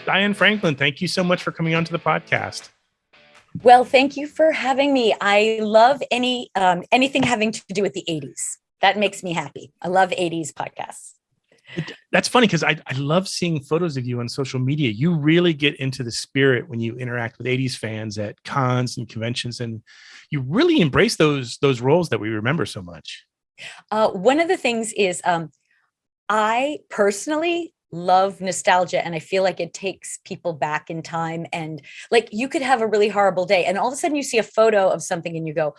Diane Franklin, thank you so much for coming on to the podcast. Well, thank you for having me. I love anything having to do with the 80s. That makes me happy. I love 80s podcasts. That's funny because I love seeing photos of you on social media. You really get into the spirit when you interact with 80s fans at cons and conventions, and you really embrace those roles that we remember so much. One of the things is I personally love nostalgia, and I feel like it takes people back in time. And like you could have a really horrible day, and all of a sudden you see a photo of something and you go,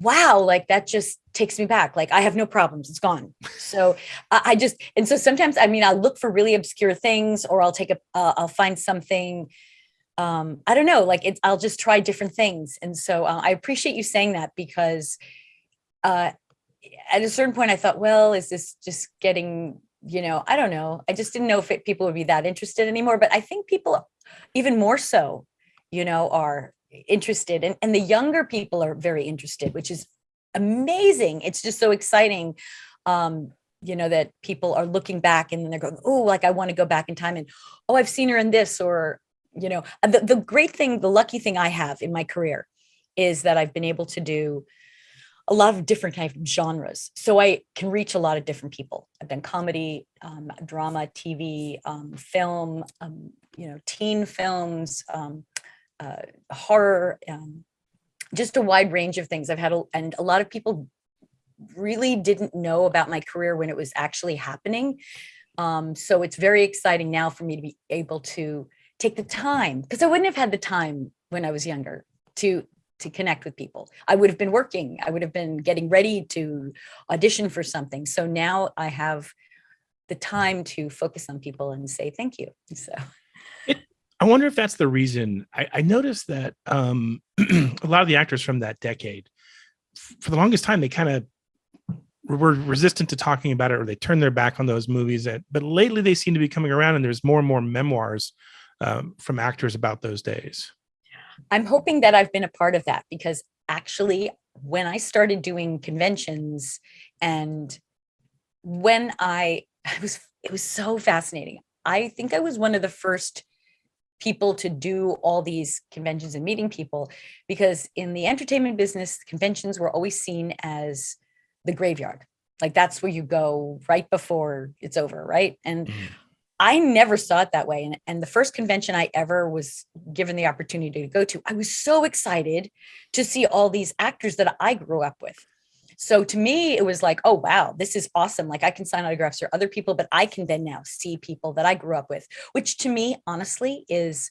wow, like that just takes me back. Like I have no problems. It's gone. So I just, and so sometimes, I mean, I'll look for really obscure things, or I'll find something. I don't know, like I'll just try different things. And so I appreciate you saying that because uh, at a certain point I thought, well, is this just getting, I don't know. I just didn't know if people would be that interested anymore. But I think people even more so, are interested, and the younger people are very interested, which is amazing. It's just so exciting, that people are looking back and then they're going, oh, like I want to go back in time, and oh, I've seen her in this, or the great thing, the lucky thing I have in my career is that I've been able to do a lot of different kind of genres, so I can reach a lot of different people. I've done comedy, drama, TV, film, teen films, horror, just a wide range of things. And a lot of people really didn't know about my career when it was actually happening. So it's very exciting now for me to be able to take the time, because I wouldn't have had the time when I was younger to connect with people. I would have been working. I would have been getting ready to audition for something. So now I have the time to focus on people and say thank you. So I wonder if that's the reason. I noticed that a lot of the actors from that decade, for the longest time, they kind of were resistant to talking about it, or they turned their back on those movies. But lately they seem to be coming around, and there's more and more memoirs from actors about those days. I'm hoping that I've been a part of that, because actually when I started doing conventions, and when it was so fascinating. I think I was one of the first people to do all these conventions and meeting people, because in the entertainment business, conventions were always seen as the graveyard. Like that's where you go right before it's over, right? And I never saw it that way. And the first convention I ever was given the opportunity to go to, I was so excited to see all these actors that I grew up with. So to me, it was like, oh, wow, this is awesome. Like I can sign autographs for other people, but I can then now see people that I grew up with, which to me, honestly, is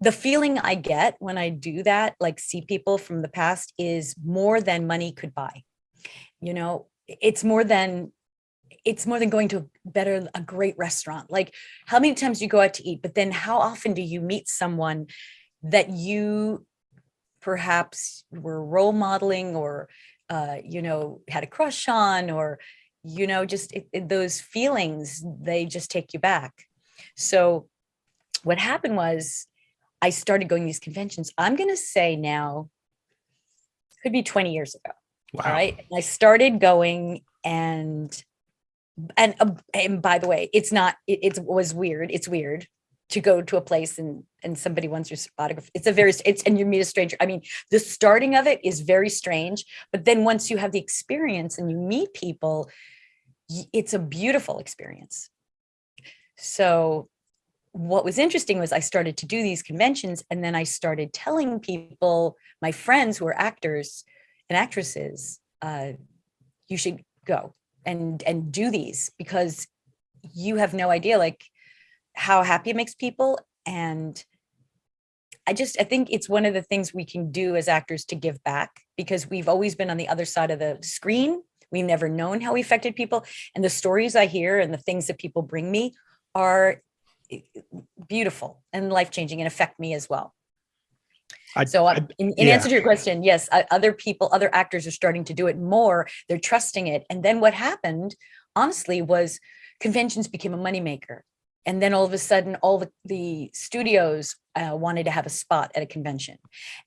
the feeling I get when I do that, like see people from the past, is more than money could buy. It's more than going to a great restaurant. Like how many times do you go out to eat, but then how often do you meet someone that you perhaps were role modeling, or had a crush on, or just those feelings, they just take you back. So what happened was I started going to these conventions. I'm going to say now, could be 20 years ago. Wow. All right. I started going, and by the way, it was weird. It's weird to go to a place and somebody wants your autograph. And you meet a stranger. I mean, the starting of it is very strange, but then once you have the experience and you meet people, it's a beautiful experience. So what was interesting was I started to do these conventions, and then I started telling people, my friends who are actors and actresses, you should go and do these, because you have no idea like how happy it makes people. And I think it's one of the things we can do as actors to give back, because we've always been on the other side of the screen. We've never known how we affected people. And the stories I hear and the things that people bring me are beautiful and life-changing, and affect me as well. In answer to your question, yes, other actors are starting to do it more. They're trusting it. And then what happened, honestly, was conventions became a moneymaker. And then all of a sudden, all the studios wanted to have a spot at a convention.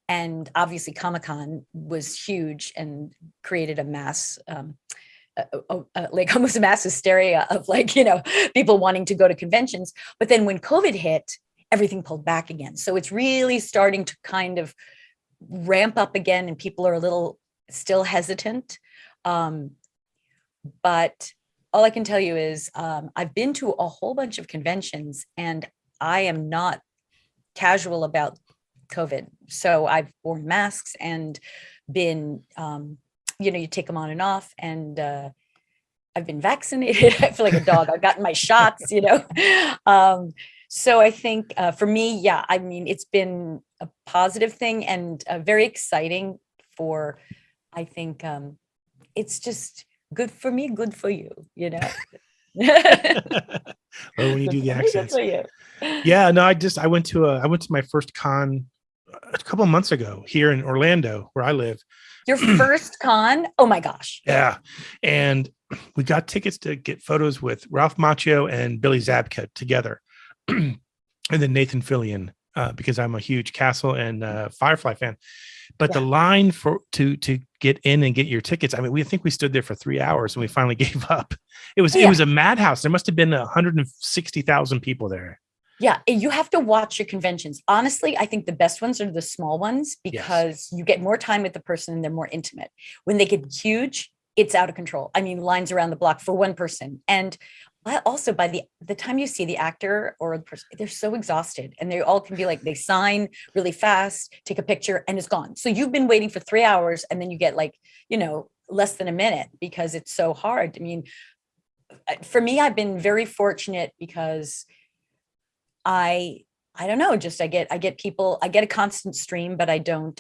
And obviously Comic-Con was huge and created a mass, like almost a mass hysteria of people wanting to go to conventions. But then when COVID hit, everything pulled back again. So it's really starting to kind of ramp up again, and people are a little still hesitant. But all I can tell you is I've been to a whole bunch of conventions, and I am not casual about COVID. So I've worn masks and been, you take them on and off, and I've been vaccinated. I feel like a dog. I've gotten my shots, So I think for me, yeah, I mean, it's been a positive thing and very exciting for, I think it's just good for me, good for you, Or when you do the Good accents. for you. Yeah, no, I went to my first con a couple of months ago here in Orlando, where I live. Your first con? Oh my gosh. Yeah. And we got tickets to get photos with Ralph Macchio and Billy Zabka together. And then Nathan Fillion, because I'm a huge Castle and Firefly fan. But the line to get in and get your tickets, I mean, we think we stood there for 3 hours and we finally gave up. It was a madhouse. There must have been 160,000 people there. Yeah, you have to watch your conventions. Honestly, I think the best ones are the small ones because you get more time with the person and they're more intimate. When they get huge, it's out of control. I mean, lines around the block for one person. And also by the time you see the actor or the person, they're so exhausted, and they all can be like, they sign really fast, take a picture, and it's gone. So you've been waiting for 3 hours, and then you get less than a minute because it's so hard. I mean, for me, I've been very fortunate because I don't know, just I get people, I get a constant stream, but I don't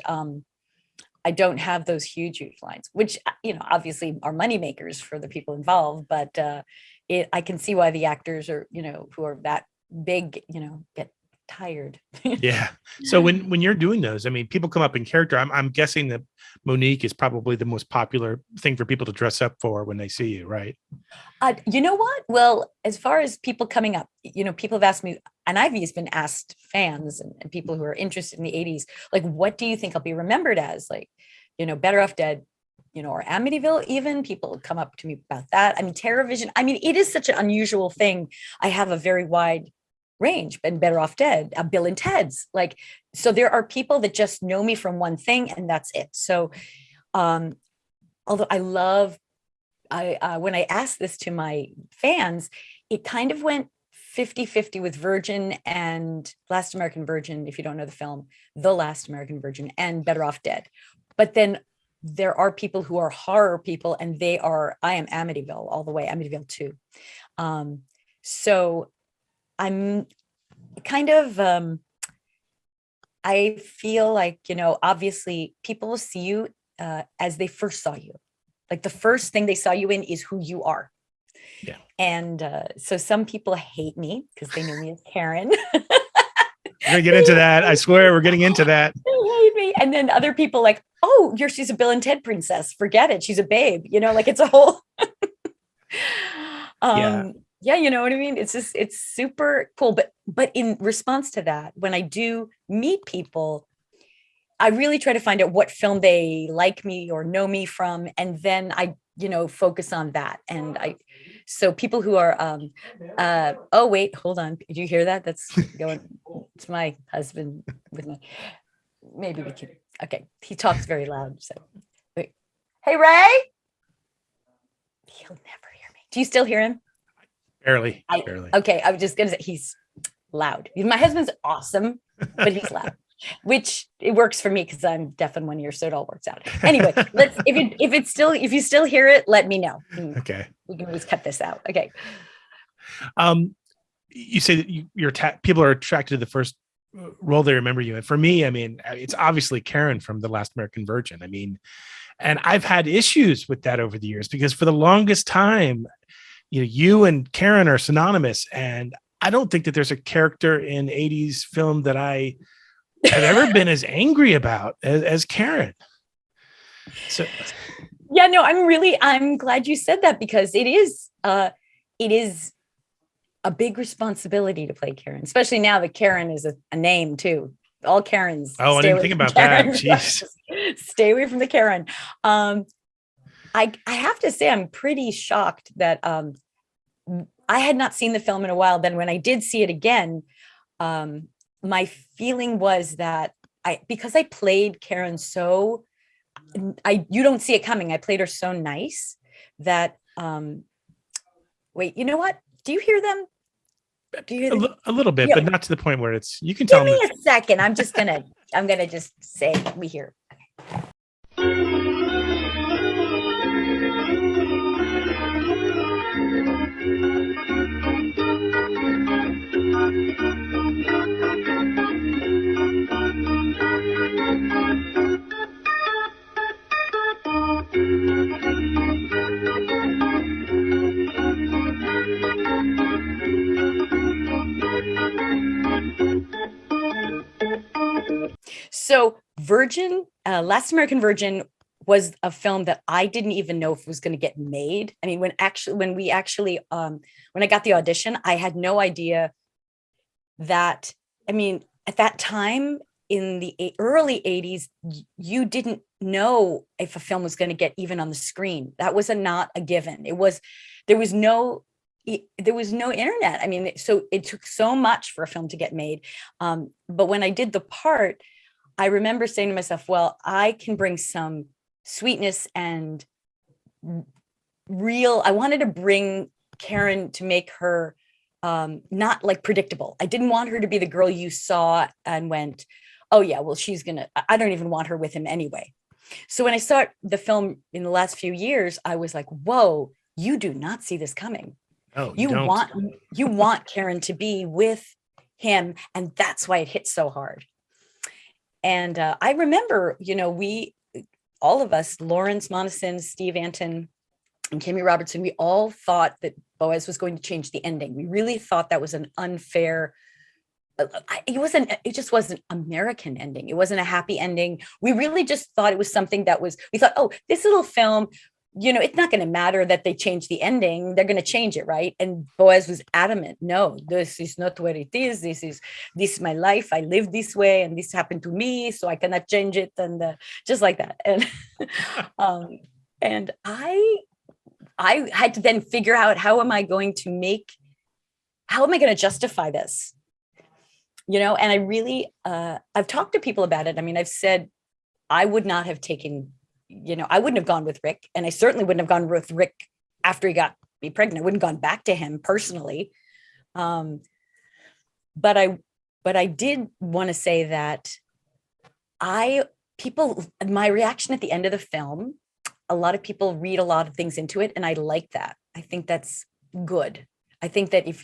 have those huge lines, which, obviously are money makers for the people involved, but I can see why the actors are, who are that big, get tired. Yeah. So when you're doing those, I mean, people come up in character. I'm guessing that Monique is probably the most popular thing for people to dress up for when they see you, right? You know what? Well, as far as people coming up, people have asked me, and I've even asked fans and people who are interested in the 80s, like, what do you think I'll be remembered as? Like, Better Off Dead, or Amityville, even people come up to me about that. I mean, TerrorVision. I mean, it is such an unusual thing. I have a very wide range, and Better Off Dead, Bill and Ted's. Like, so there are people that just know me from one thing, and that's it. So, although I love, when I asked this to my fans, it kind of went 50-50 with Virgin and Last American Virgin, if you don't know the film, The Last American Virgin, and Better Off Dead. But then there are people who are horror people, and I am Amityville all the way, Amityville 2. So I'm kind of, I feel like, obviously people will see you as they first saw you. Like the first thing they saw you in is who you are. Yeah. And so some people hate me because they know me as Karen. We're going to get into that. I swear we're getting into that. They hate me. And then other people like, oh, she's a Bill and Ted princess. Forget it. She's a babe. Like it's a whole. Yeah, you know what I mean? It's just, it's super cool. But in response to that, when I do meet people, I really try to find out what film they like me or know me from. And then I, focus on that. And so people who are, oh, wait, hold on. Do you hear that? That's going, it's my husband with me. Maybe we can, okay. He talks very loud. So, wait. Hey, Ray. He'll never hear me. Do you still hear him? Barely. Okay. I was just going to say he's loud. My husband's awesome, but he's loud, which it works for me because I'm deaf in one ear. So it all works out. Anyway, if you still hear it, let me know. Okay. We can always cut this out. Okay. You say that people are attracted to the first role they remember you in. For me, I mean, it's obviously Karen from The Last American Virgin. I mean, and I've had issues with that over the years because for the longest time, you and Karen are synonymous. And I don't think that there's a character in 80s film that I have ever been as angry about as Karen. So yeah, no, I'm glad you said that because it is a big responsibility to play Karen, especially now that Karen is a name too. All Karens. Oh, I didn't think about that. Jeez. Stay away from the Karen. I have to say, I'm pretty shocked that I had not seen the film in a while. Then when I did see it again, my feeling was that because I played Karen so, you don't see it coming. I played her so nice that, wait, you know what? Do you hear them? Do you hear them? A little bit, Yeah. but not to the point where you can Give tell me them. a second. I'm gonna just say we hear. So Virgin, Last American Virgin was a film that I didn't even know if it was going to get made. I mean, when I got the audition, I had no idea that, I mean, at that time in the early 80s, you didn't know if a film was going to get even on the screen. That was not a given. There was no internet. I mean, so it took so much for a film to get made. But when I did the part, I remember saying to myself, well, I can bring some sweetness and I wanted to bring Karen to make her not like predictable. I didn't want her to be the girl you saw and went, oh yeah, well, I don't even want her with him anyway. So when I saw the film in the last few years, I was like, whoa, you do not see this coming. Oh, you want Karen to be with him. And that's why it hits so hard. And I remember, all of us, Lawrence Moneson, Steve Anton, and Kimmy Robertson, we all thought that Boaz was going to change the ending. We really thought that was an unfair, it just wasn't American ending. It wasn't a happy ending. We really just thought it was something we thought, oh, this little film, it's not going to matter that they change the ending. They're going to change it, right? And Boaz was adamant. No, this is not where it is. This is my life. I live this way, and this happened to me, so I cannot change it. And just like that. And and I had to then figure out how am I going to justify this? And I really I've talked to people about it. I mean, I've said I would not have taken. I wouldn't have gone with Rick, and I certainly wouldn't have gone with Rick after he got me pregnant. I wouldn't have gone back to him personally. But I did want to say that my reaction at the end of the film, a lot of people read a lot of things into it, and I like that. I think that's good. I think that if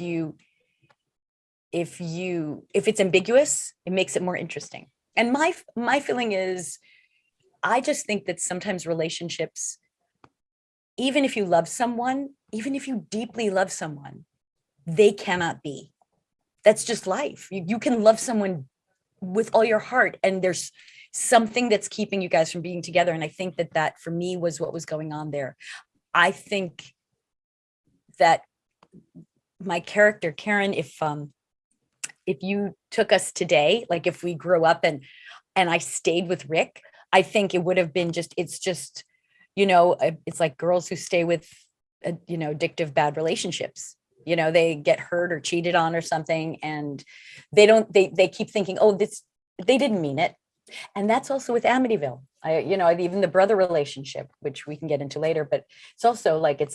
it's ambiguous, it makes it more interesting. And my feeling is, I just think that sometimes relationships, even if you love someone, even if you deeply love someone, they cannot be. That's just life. You can love someone with all your heart, and there's something that's keeping you guys from being together. And I think that for me was what was going on there. I think that my character, Karen, if you took us today, like if we grew up and I stayed with Rick, I think it would have been it's like girls who stay with, addictive, bad relationships. They get hurt or cheated on or something, and they keep thinking, oh, they didn't mean it. And that's also with Amityville. Even the brother relationship, which we can get into later, but it's also like,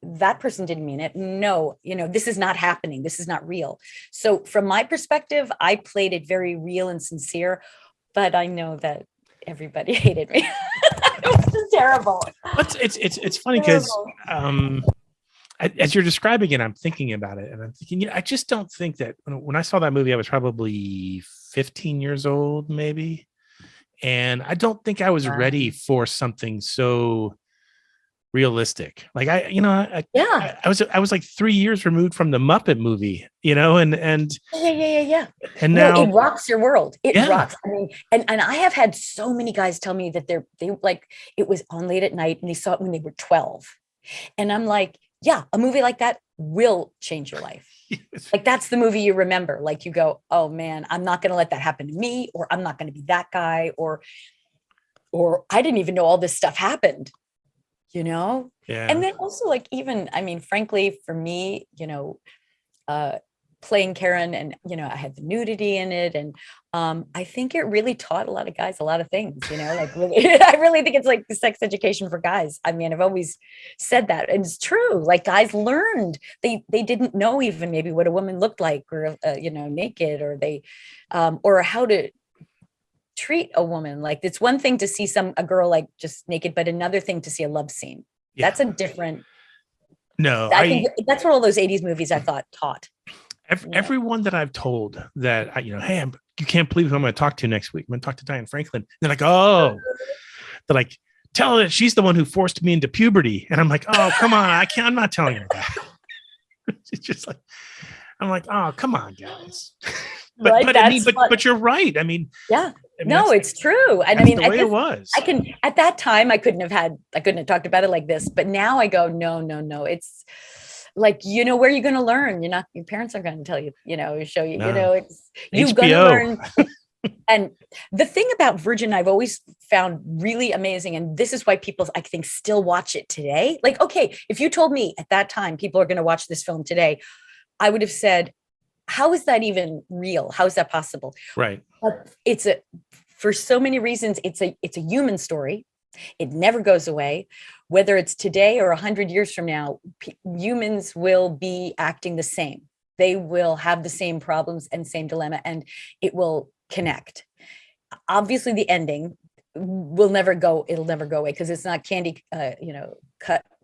that person didn't mean it. No, this is not happening. This is not real. So from my perspective, I played it very real and sincere, but I know that everybody hated me. It was just terrible. It's funny because as you're describing it, I'm thinking about it, and I'm thinking, I just don't think that when I saw that movie, I was probably 15 years old, maybe, and I don't think I was ready for something so realistic. Like I was like 3 years removed from the Muppet movie, and yeah. And now it rocks your world. It rocks. I mean, and I have had so many guys tell me that they like it was on late at night and they saw it when they were 12. And I'm like, yeah, a movie like that will change your life. Yes. Like that's the movie you remember. Like you go, oh man, I'm not going to let that happen to me, or I'm not going to be that guy, or I didn't even know all this stuff happened. Yeah. And then also, like, even, I mean, frankly, for me, playing Karen, and I had the nudity in it, and I think it really taught a lot of guys a lot of things, like really, I really think it's like sex education for guys. I mean, I've always said that, and it's true. Like guys learned, they didn't know even maybe what a woman looked like, or naked, or they or how to treat a woman. Like it's one thing to see a girl like just naked, but another thing to see a love scene. Yeah. That's a different. No, I think that's what all those 80s movies I thought taught. Everyone that I've told that, hey, you can't believe who I'm going to talk to next week. I'm going to talk to Diane Franklin. They're like, oh, they're like, tell her that she's the one who forced me into puberty. And I'm like, oh, come on. I'm not telling her that. It's just like, I'm like, oh, come on, guys. But you're right. I mean, yeah. No, it's true. And I mean, the way it was. At that time, I couldn't have talked about it like this, but now I go, no. It's like, where you're going to learn. Your parents are going to tell you, show you, it's, you're going to learn. And the thing about Virgin, I've always found really amazing. And this is why people, I think, still watch it today. Like, okay, if you told me at that time, people are going to watch this film today, I would have said, how is that even real? How is that possible? Right. But for so many reasons, it's a human story. It never goes away. Whether it's today or 100 years from now, humans will be acting the same. They will have the same problems and same dilemma, and it will connect. Obviously, the ending will never go. It'll never go away because it's not candy,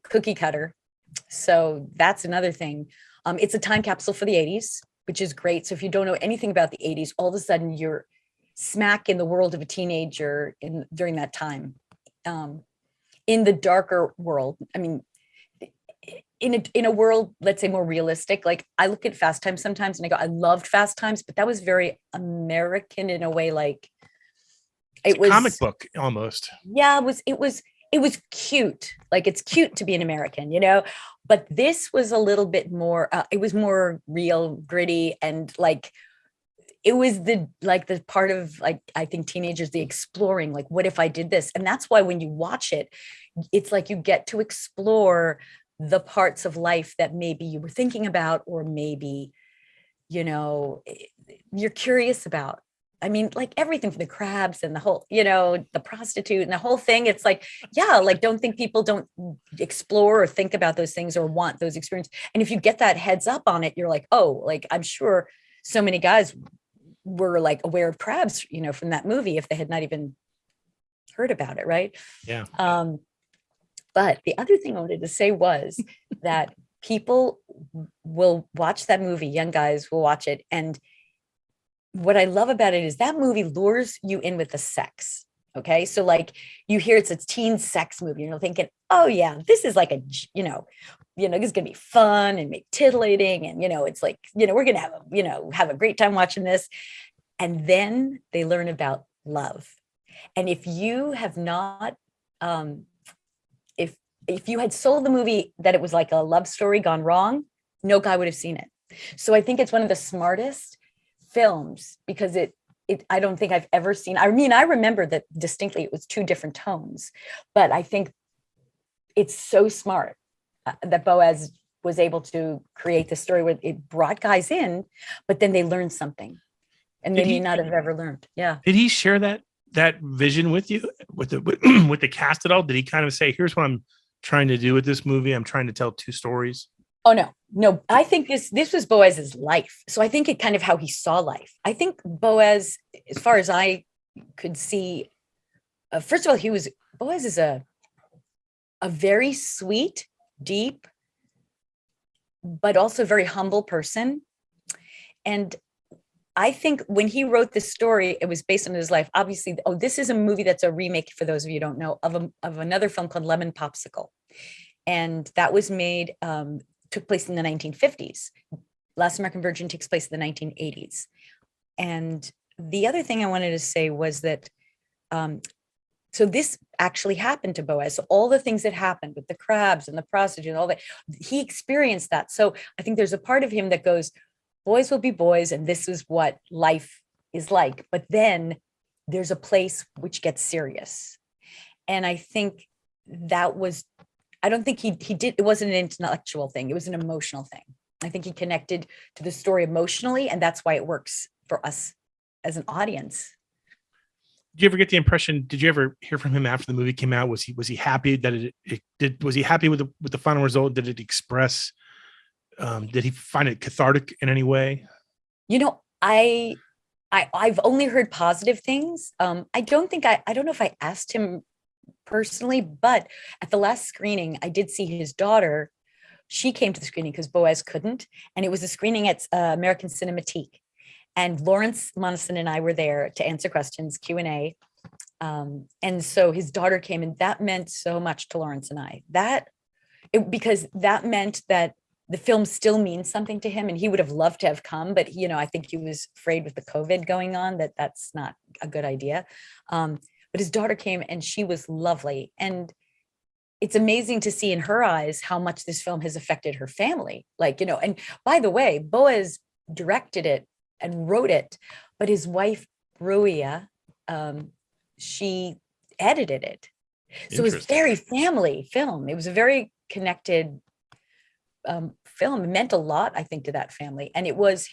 cookie cutter. So that's another thing. It's a time capsule for the 80s, which is great. So if you don't know anything about the 80s, all of a sudden you're smack in the world of a teenager during that time. In the darker world, I mean, in a world, let's say, more realistic. Like I look at Fast Times sometimes and I go, I loved Fast Times, but that was very American in a way. Like it was comic book almost. Yeah, it was cute. Like it's cute to be an American, but this was a little bit more, it was more real, gritty, and like, it was the part of, like, I think teenagers, the exploring, like, what if I did this? And that's why when you watch it, it's like you get to explore the parts of life that maybe you were thinking about, or maybe, you're curious about. I mean, like everything from the crabs and the whole, the prostitute and the whole thing. It's like, yeah, like don't think people don't explore or think about those things or want those experiences. And if you get that heads up on it, you're like, oh, like I'm sure so many guys were like aware of crabs, from that movie, if they had not even heard about it. Right. Yeah. But the other thing I wanted to say was that people will watch that movie. Young guys will watch it. And what I love about it is that movie lures you in with the sex. Okay. So like you hear it's a teen sex movie, and you're thinking, oh yeah, this is like a, this is going to be fun and make titillating. And, it's like, we're going to have a great time watching this. And then they learn about love. And if you have not, if you had sold the movie that it was like a love story gone wrong, no guy would have seen it. So I think it's one of the smartest films, because I don't think I've ever seen, I mean, I remember that distinctly, it was two different tones, but I think it's so smart that Boaz was able to create the story where it brought guys in, but then they learned something and they may not have ever learned. Yeah. Did he share that vision with you, with the cast at all? Did he kind of say, here's what I'm trying to do with this movie? I'm trying to tell two stories. Oh, no. I think this was Boaz's life. So I think it kind of how he saw life. I think Boaz, as far as I could see, first of all, Boaz is a very sweet, deep, but also very humble person. And I think when he wrote this story, it was based on his life. Obviously, this is a movie that's a remake, for those of you who don't know, of another film called Lemon Popsicle. And that was made, took place in the 1950s. Last American Virgin takes place in the 1980s. And the other thing I wanted to say was that, so this actually happened to Boaz. So all the things that happened with the crabs and the prostitute and all that, he experienced that. So I think there's a part of him that goes, boys will be boys, and this is what life is like. But then there's a place which gets serious. And I think that was, I don't think he did, it wasn't an intellectual thing. It was an emotional thing. I think he connected to the story emotionally, and that's why it works for us as an audience. Did you ever get the impression? Did you ever hear from him after the movie came out? Was he happy that it did? Was he happy with the final result? Did it express? Did he find it cathartic in any way? You know, I've only heard positive things. I don't think I don't know if I asked him personally, but at the last screening, I did see his daughter. She came to the screening because Boaz couldn't, and it was a screening at American Cinematique. And Lawrence Monison and I were there to answer questions, Q&A. And so his daughter came, and that meant so much to Lawrence and I. Because that meant that the film still means something to him, and he would have loved to have come, but I think he was afraid with the COVID going on that's not a good idea. But his daughter came, and she was lovely. And it's amazing to see in her eyes how much this film has affected her family. And by the way, Boaz directed it and wrote it, but his wife, Ruia, she edited it. So it was very family film. It was a very connected film. It meant a lot, I think, to that family. And it was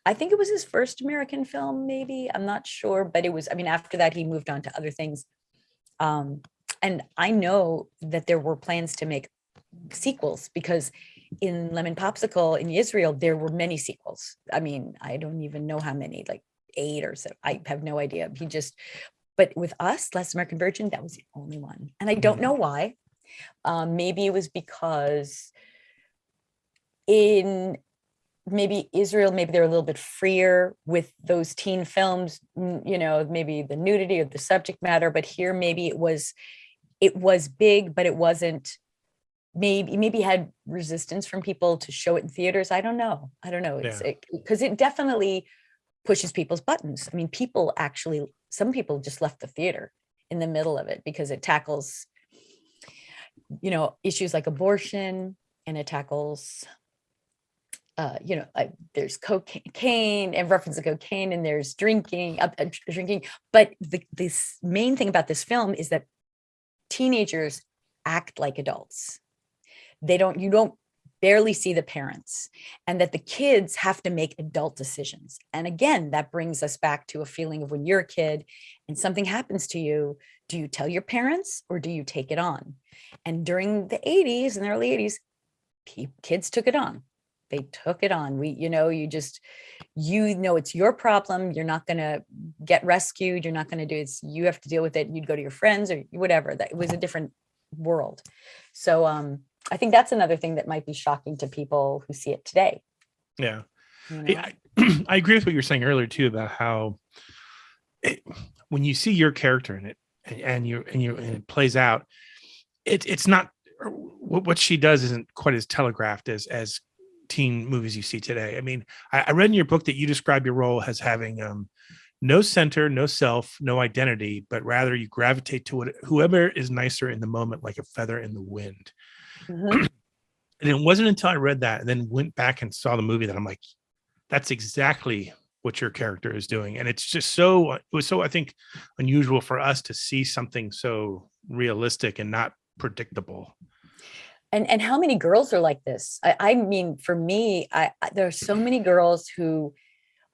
I think it was his first American film, maybe. I'm not sure, but after that, he moved on to other things. And I know that there were plans to make sequels, because in Lemon Popsicle in Israel, there were many sequels. I don't even know how many, like 8 or so. I have no idea. But with us, Last American Virgin, that was the only one. And I don't know why. Maybe it was because in maybe Israel, maybe they're a little bit freer with those teen films, maybe the nudity or the subject matter. But here, maybe it was big, but it wasn't. Maybe had resistance from people to show it in theaters. I don't know. Because it definitely pushes people's buttons. Some people just left the theater in the middle of it, because it tackles, issues like abortion, and it tackles, there's cocaine and reference to cocaine, and there's drinking. But this main thing about this film is that teenagers act like adults. You don't barely see the parents, and that the kids have to make adult decisions. And again, that brings us back to a feeling of when you're a kid and something happens to you, do you tell your parents or do you take it on? And during the 80s and the early 80s, kids took it on. They took it on. It's your problem. You're not going to get rescued. You're not going to do it. You have to deal with it. You'd go to your friends or whatever. That it was a different world. So, I think that's another thing that might be shocking to people who see it today. Yeah. I agree with what you were saying earlier too, about how when you see your character in it and it plays out, it's not, what she does isn't quite as telegraphed as teen movies you see today. I read in your book that you describe your role as having no center, no self, no identity, but rather you gravitate to whoever is nicer in the moment, like a feather in the wind. Mm-hmm. And it wasn't until I read that and then went back and saw the movie that I'm like, that's exactly what your character is doing. And it's just it was so, I think, unusual for us to see something so realistic and not predictable. And how many girls are like this? For me, there are so many girls who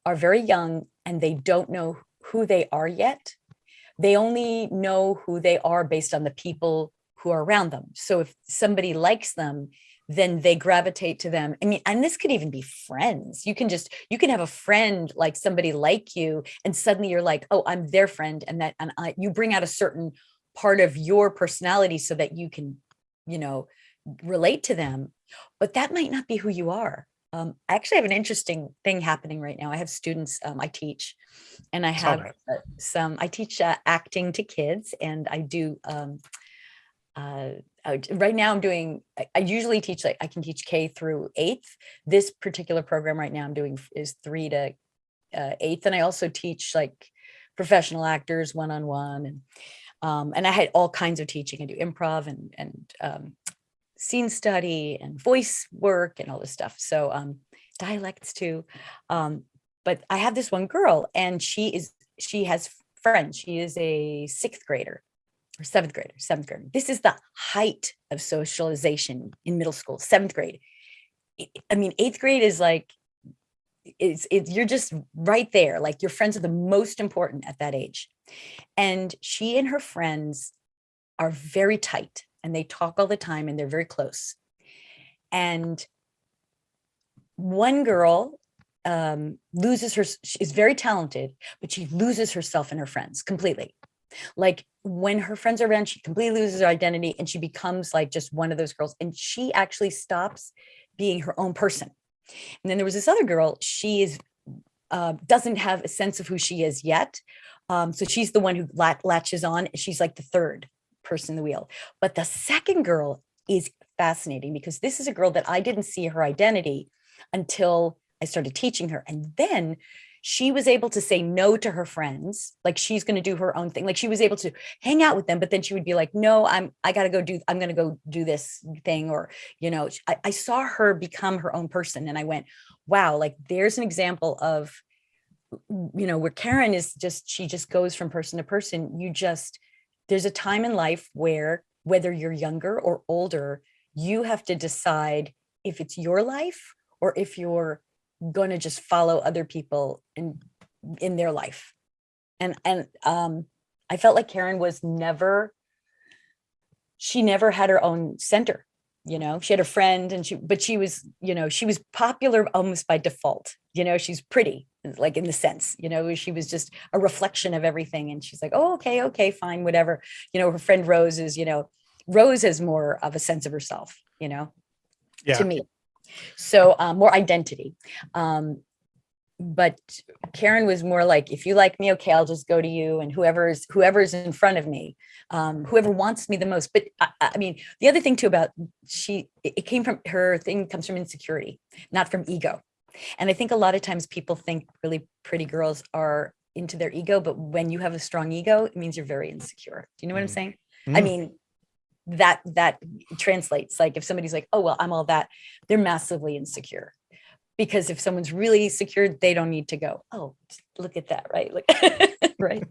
are very young and they don't know who they are yet. They only know who they are based on the people who are around them. So if somebody likes them, then they gravitate to them. And this could even be friends. You can have a friend, like somebody like you, and suddenly you're like, oh, I'm their friend. You bring out a certain part of your personality so that you can, relate to them, but that might not be who you are. I actually have an interesting thing happening right now. I have students I teach, and I have I teach acting to kids, and I do right now I'm doing, I usually teach, I can teach K through 8th. This particular program right now I'm doing is 3 to 8th. And I also teach professional actors one-on-one. And I had all kinds of teaching. I do improv and scene study and voice work and all this stuff. So dialects too. But I have this one girl, and she has friends. She is a 6th grader. Or 7th grader. This is the height of socialization in middle school, 7th grade. I mean, eighth grade is like, you're just right there. Like your friends are the most important at that age. And she and her friends are very tight and they talk all the time and they're very close. And one girl loses her, is very talented, but she loses herself in her friends completely. Like when her friends are around, she completely loses her identity and she becomes like just one of those girls. And she actually stops being her own person. And then there was this other girl, she is doesn't have a sense of who she is yet. So she's the one who latches on. She's like the third person in the wheel. But the second girl is fascinating because this is a girl that I didn't see her identity until I started teaching her. And then she was able to say no to her friends. Like she's going to do her own thing. Like she was able to hang out with them, but then she would be like, no, I'm going to go do this thing. Or, I saw her become her own person. And I went, wow, like there's an example of, where Karen is she just goes from person to person. There's a time in life where whether you're younger or older, you have to decide if it's your life or if you're going to just follow other people in their life. And I felt like Karen she never had her own center. She had a friend and she was popular almost by default. She's pretty, like in the sense, she was just a reflection of everything. And she's like, oh, okay, fine, whatever. Her friend Rose is, Rose has more of a sense of herself, to me. So more identity. But Karen was more like, if you like me, okay, I'll just go to you. And whoever's in front of me, whoever wants me the most. But I mean, the other thing too about it came from her thing comes from insecurity, not from ego. And I think a lot of times people think really pretty girls are into their ego, but when you have a strong ego, it means you're very insecure. Do you know what I'm saying? I mean, that translates. Like if somebody's like, oh, well, I'm all that, they're massively insecure. Because if someone's really secure, they don't need to go, oh, look at that, right? Like, right.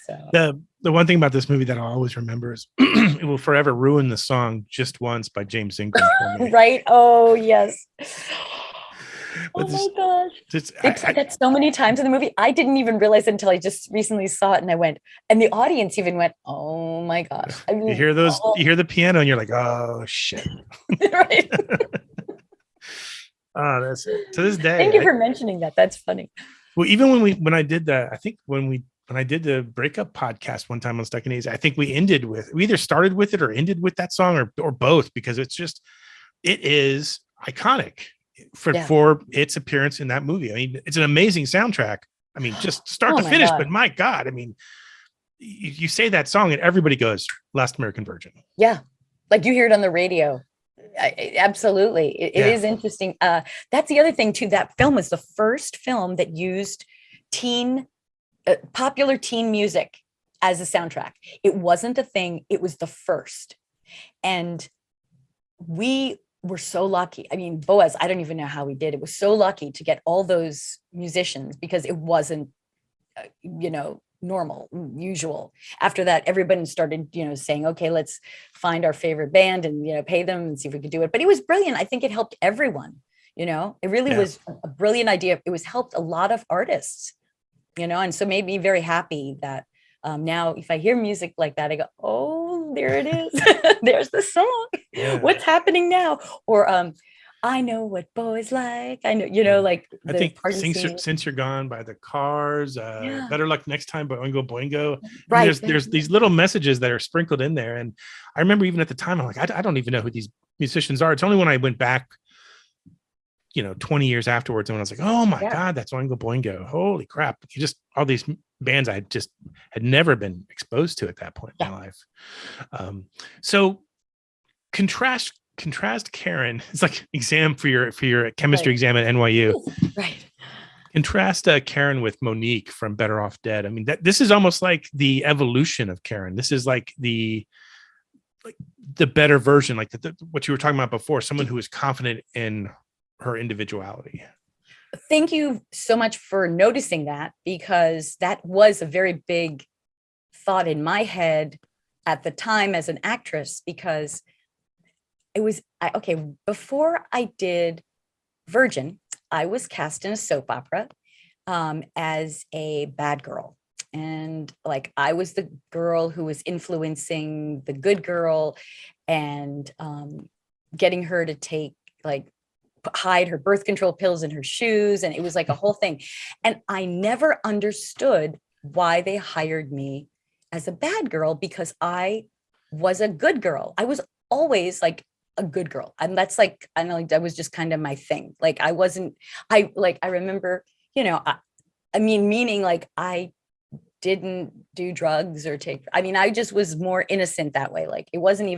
So the one thing about this movie that I'll always remember is it will forever ruin the song "Just Once" by James Ingram for me. Right? Oh yes. But my gosh. They played that so many times in the movie. I didn't even realize it until I just recently saw it and I went, and the audience even went, oh my gosh. I mean, you hear you hear the piano and you're like, oh shit. Right. Oh, that's it. To this day. Thank you for mentioning that. That's funny. Well, even when I did that, I think when I did the breakup podcast one time on Stuck in A's, I think we either started with it or ended with that song or both, because it is iconic for its appearance in that movie. I mean, it's an amazing soundtrack. I mean, just start to finish, but my God, I mean, you say that song and everybody goes Last American Virgin. Yeah. Like you hear it on the radio. Absolutely. It is interesting. That's the other thing too. That film was the first film that used popular teen music as a soundtrack. It wasn't a thing. It was the first. And we were so lucky. I mean, Boaz, I don't even know how we did. It was so lucky to get all those musicians because it wasn't, normal, usual. After that, everybody started, saying, okay, let's find our favorite band and, pay them and see if we could do it. But it was brilliant. I think it helped everyone, it really was a brilliant idea. It was helped a lot of artists, and so made me very happy that now if I hear music like that, I go, oh, there it is. There's the song. Yeah. What's happening now? Or, I know what boys like. I know, like I think Since You're Gone by the Cars, Better Luck Next Time by Oingo Boingo. Right. There's these little messages that are sprinkled in there. And I remember even at the time, I'm like, I don't even know who these musicians are. It's only when I went back, 20 years afterwards, and when I was like, oh my God, that's Oingo Boingo. Holy crap. All these bands I had never been exposed to at that point in my life. So contrast Karen. It's like exam for your chemistry exam at NYU. Right. Contrast Karen with Monique from Better Off Dead. I mean, this is almost like the evolution of Karen. This is like the better version, like what you were talking about before. Someone who is confident in her individuality. Thank you so much for noticing that, because that was a very big thought in my head at the time as an actress, because okay, before I did Virgin, I was cast in a soap opera as a bad girl. And like I was the girl who was influencing the good girl and getting her to take like hide her birth control pills in her shoes. And it was like a whole thing. And I never understood why they hired me as a bad girl because I was a good girl. I was always like a good girl. And that's like, I know like, that was just kind of my thing. Like I wasn't, I remember, you know, I mean, meaning like I didn't do drugs or take, I mean, I just was more innocent that way. Like it wasn't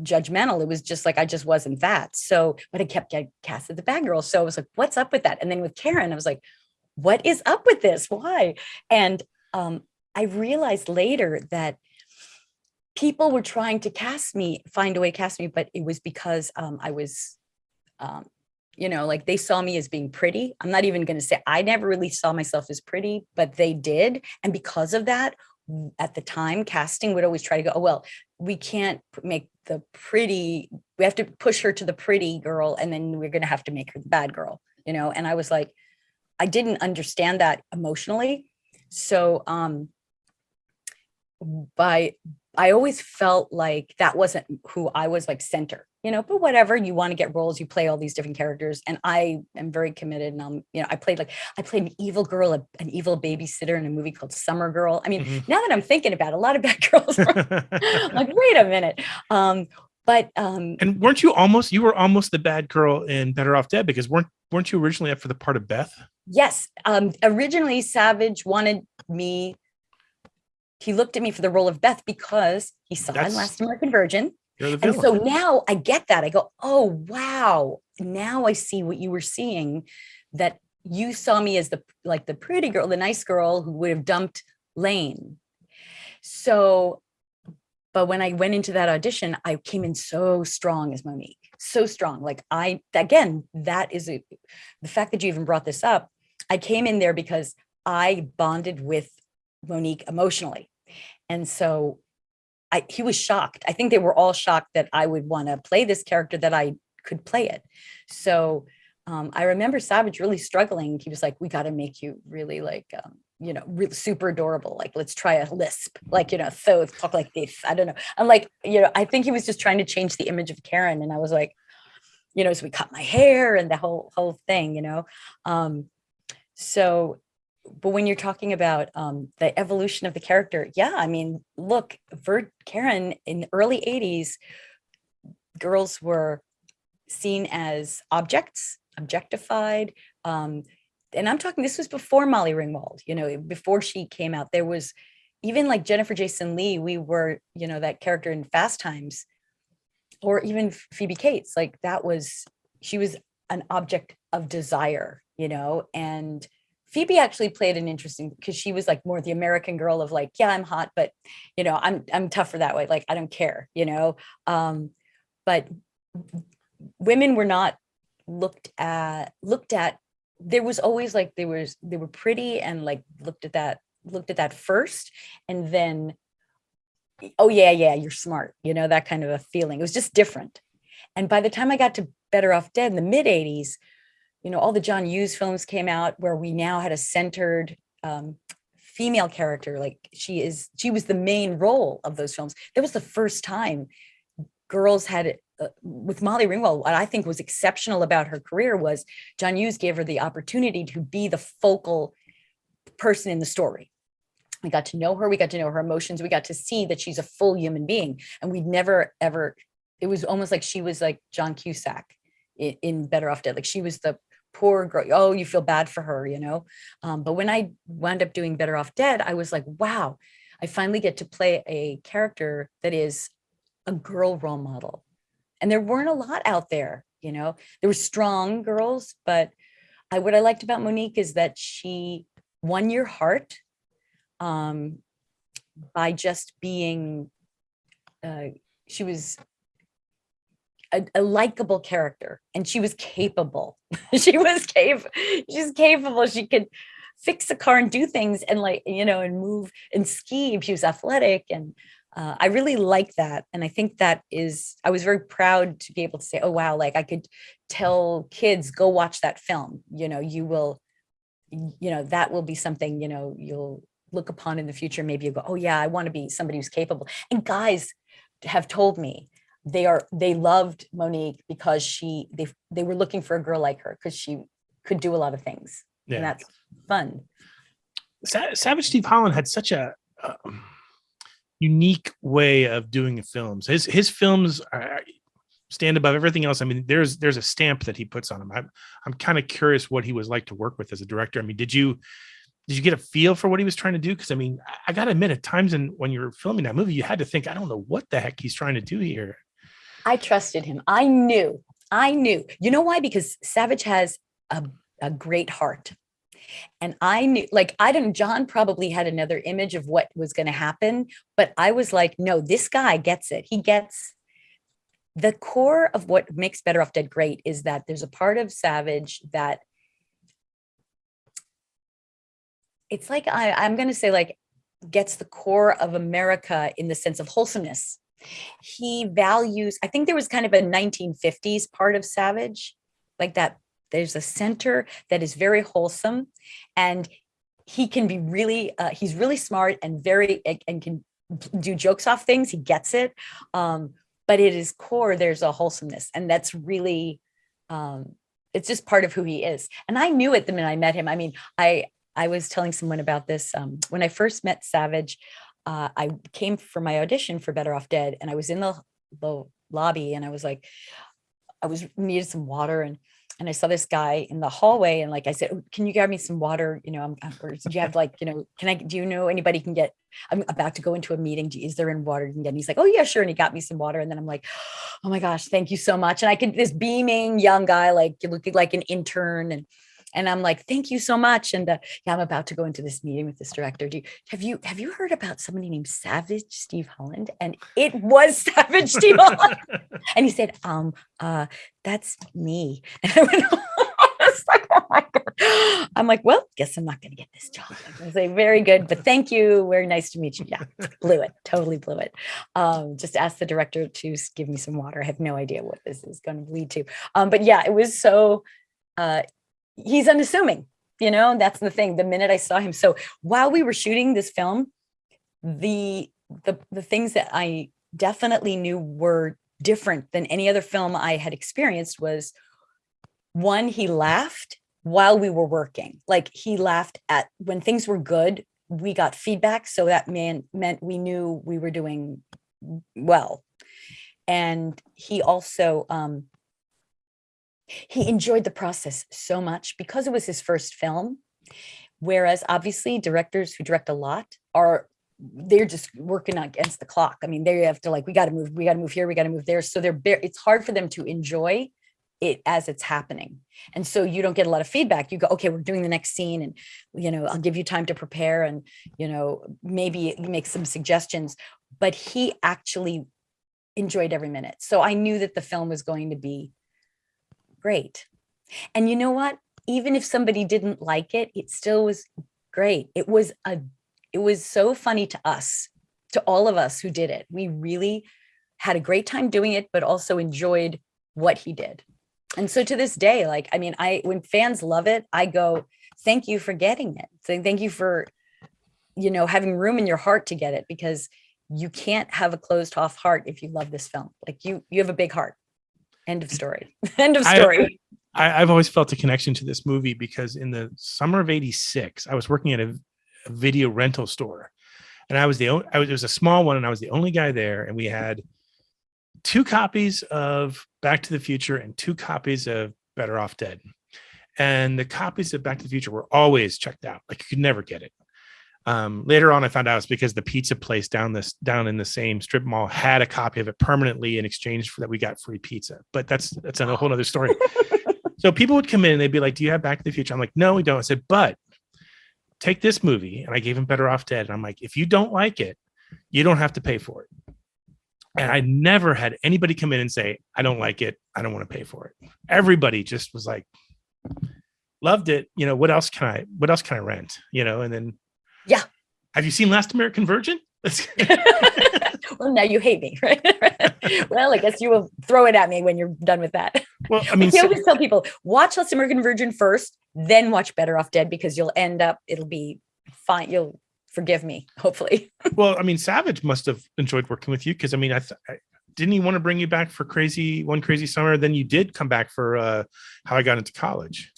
judgmental. It was just like, I just wasn't that. So, but I kept getting cast as the bad girl. So I was like, what's up with that? And then with Karen, I was like, what is up with this? Why? And I realized later that people were trying to find a way to cast me, but it was because I was, you know, like they saw me as being pretty. I'm not even going to say I never really saw myself as pretty, but they did. And because of that, at the time, casting would always try to go, oh, well, we can't make the pretty, we have to push her to the pretty girl. And then we're going to have to make her the bad girl, you know? And I was like, I didn't understand that emotionally. So I always felt like that wasn't who I was, like center, you know, but whatever, you want to get roles, you play all these different characters. And I am very committed. And you know, I played an evil girl, an evil babysitter in a movie called Summer Girl. I mean, now that I'm thinking about it, a lot of bad girls were like, wait a minute. And you were almost the bad girl in Better Off Dead because weren't you originally up for the part of Beth? Yes. Originally Savage wanted me. He looked at me for the role of Beth because he saw in Last American Virgin. And so now I get that. I go, oh, wow. Now I see what you were seeing, that you saw me as the pretty girl, the nice girl who would have dumped Lane. So, but when I went into that audition, I came in so strong as Monique, so strong. Like that is the fact that you even brought this up. I came in there because I bonded with Monique emotionally. And so he was shocked. I think they were all shocked that I would want to play this character, that I could play it. So I remember Savage really struggling. He was like, we got to make you really like, you know, really super adorable. Like, let's try a lisp, like, you know, so talk like this. I don't know. I'm like, you know, I think he was just trying to change the image of Karen. And I was like, you know, so we cut my hair and the whole thing, you know? So, but when you're talking about the evolution of the character, yeah, I mean, look, Karen in the early 80s, girls were seen as objects, objectified. And I'm talking, this was before Molly Ringwald, you know, before she came out. There was even like Jennifer Jason Leigh, we were, you know, that character in Fast Times, or even Phoebe Cates, like she was an object of desire, you know, and Phoebe actually played an interesting, because she was like more the American girl of like, yeah, I'm hot, but you know, I'm tougher that way. Like, I don't care, you know? But women were not looked at, there was always like, they were pretty and like looked at that first. And then, oh yeah, you're smart, you know, that kind of a feeling. It was just different. And by the time I got to Better Off Dead in the mid 80s, you know, all the John Hughes films came out where we now had a centered female character. Like she was the main role of those films. That was the first time girls had with Molly Ringwald. What I think was exceptional about her career was John Hughes gave her the opportunity to be the focal person in the story. We got to know her. We got to know her emotions. We got to see that she's a full human being. And we'd never, ever, it was almost like she was like John Cusack in Better Off Dead. Like she was the poor girl. Oh, you feel bad for her, you know? But when I wound up doing Better Off Dead, I was like, wow, I finally get to play a character that is a girl role model. And there weren't a lot out there, you know? There were strong girls, but what I liked about Monique is that she won your heart by just being, she was a likable character, and she was capable. She's capable. She could fix a car and do things and like, you know, and move and scheme. She was athletic. And I really like that. And I think I was very proud to be able to say, oh, wow, like I could tell kids, go watch that film. That will be something, you'll look upon in the future. Maybe you go, oh yeah, I want to be somebody who's capable. And guys have told me they loved Monique because they were looking for a girl like her because she could do a lot of things. Yeah. And that's fun. Savage Steve Holland had such a unique way of doing films. His films stand above everything else. I mean, there's a stamp that he puts on them. I'm kind of curious what he was like to work with as a director. I mean, did you get a feel for what he was trying to do? Because I mean, I got to admit, at times when you're filming that movie, you had to think, I don't know what the heck he's trying to do here. I trusted him. I knew. You know why? Because Savage has a great heart. And I knew, like, I don't, John probably had another image of what was going to happen, but I was like, no, this guy gets it. He gets the core of what makes Better Off Dead great is that there's a part of Savage that it's like, I'm going to say, like, gets the core of America in the sense of wholesomeness. He values, I think there was kind of a 1950s part of Savage, like that. There's a center that is very wholesome, and he can be really, he's really smart and and can do jokes off things. He gets it. But at his core, there's a wholesomeness, and that's really, it's just part of who he is. And I knew it the minute I met him. I mean, I was telling someone about this. When I first met Savage, I came for my audition for Better Off Dead, and I was in the lobby, and I was like, needed some water, and I saw this guy in the hallway, and like I said, oh, can you grab me some water? Or do you have like, do you know anybody can get, I'm about to go into a meeting. Is there any water you can get? And he's like, oh yeah, sure. And he got me some water. And then I'm like, oh my gosh, thank you so much. And this beaming young guy, like looking like an intern. And I'm like, thank you so much. And yeah, I'm about to go into this meeting with this director. Have you heard about somebody named Savage Steve Holland? And it was Savage Steve Holland. And he said, that's me. And I went, like, oh my God. I'm like, well, guess I'm not going to get this job. I was like, very good, but thank you. Very nice to meet you. Yeah, blew it. Totally blew it. Just asked the director to give me some water. I have no idea what this is going to lead to. But yeah, it was so, he's unassuming, that's the thing. The minute I saw him. So while we were shooting this film, the things that I definitely knew were different than any other film I had experienced was, one, he laughed while we were working. Like, he laughed at when things were good, we got feedback. So that meant we knew we were doing well. And he also, he enjoyed the process so much because it was his first film. Whereas obviously directors who direct a lot they're just working against the clock. I mean, they have to, like, we got to move here, we got to move there. So it's hard for them to enjoy it as it's happening. And so you don't get a lot of feedback. You go, okay, we're doing the next scene, and, I'll give you time to prepare, and, maybe make some suggestions, but he actually enjoyed every minute. So I knew that the film was going to be great. And you know what? Even if somebody didn't like it, it still was great. It was so funny to us, to all of us who did it. We really had a great time doing it, but also enjoyed what he did. And so to this day, like, I mean, when fans love it, I go, thank you for getting it. So thank you for, having room in your heart to get it, because you can't have a closed off heart if you love this film. Like, you have a big heart. End of story. End of story. I've always felt a connection to this movie because in the summer of '86, I was working at a video rental store, and it was a small one, and I was the only guy there, and we had 2 copies of Back to the Future and 2 copies of Better Off Dead. And the copies of Back to the Future were always checked out. Like, you could never get it. Later on, I found out it's because the pizza place down in the same strip mall had a copy of it permanently in exchange for that we got free pizza. But that's a whole other story. So people would come in and they'd be like, do you have Back to the Future? I'm like, no, we don't. I said, but take this movie. And I gave him Better Off Dead. And I'm like, if you don't like it, you don't have to pay for it. And I never had anybody come in and say, I don't like it, I don't want to pay for it. Everybody just was like, loved it. What else can I rent? And then, yeah. Have you seen Last American Virgin? Well, now you hate me, right? Well, I guess you will throw it at me when you're done with that. Well, I mean, I always tell people, watch Last American Virgin first, then watch Better Off Dead, because you'll end up, it'll be fine. You'll forgive me, hopefully. well, I mean, Savage must have enjoyed working with you, because I mean, didn't he want to bring you back for One Crazy Summer? Then you did come back for How I Got Into College.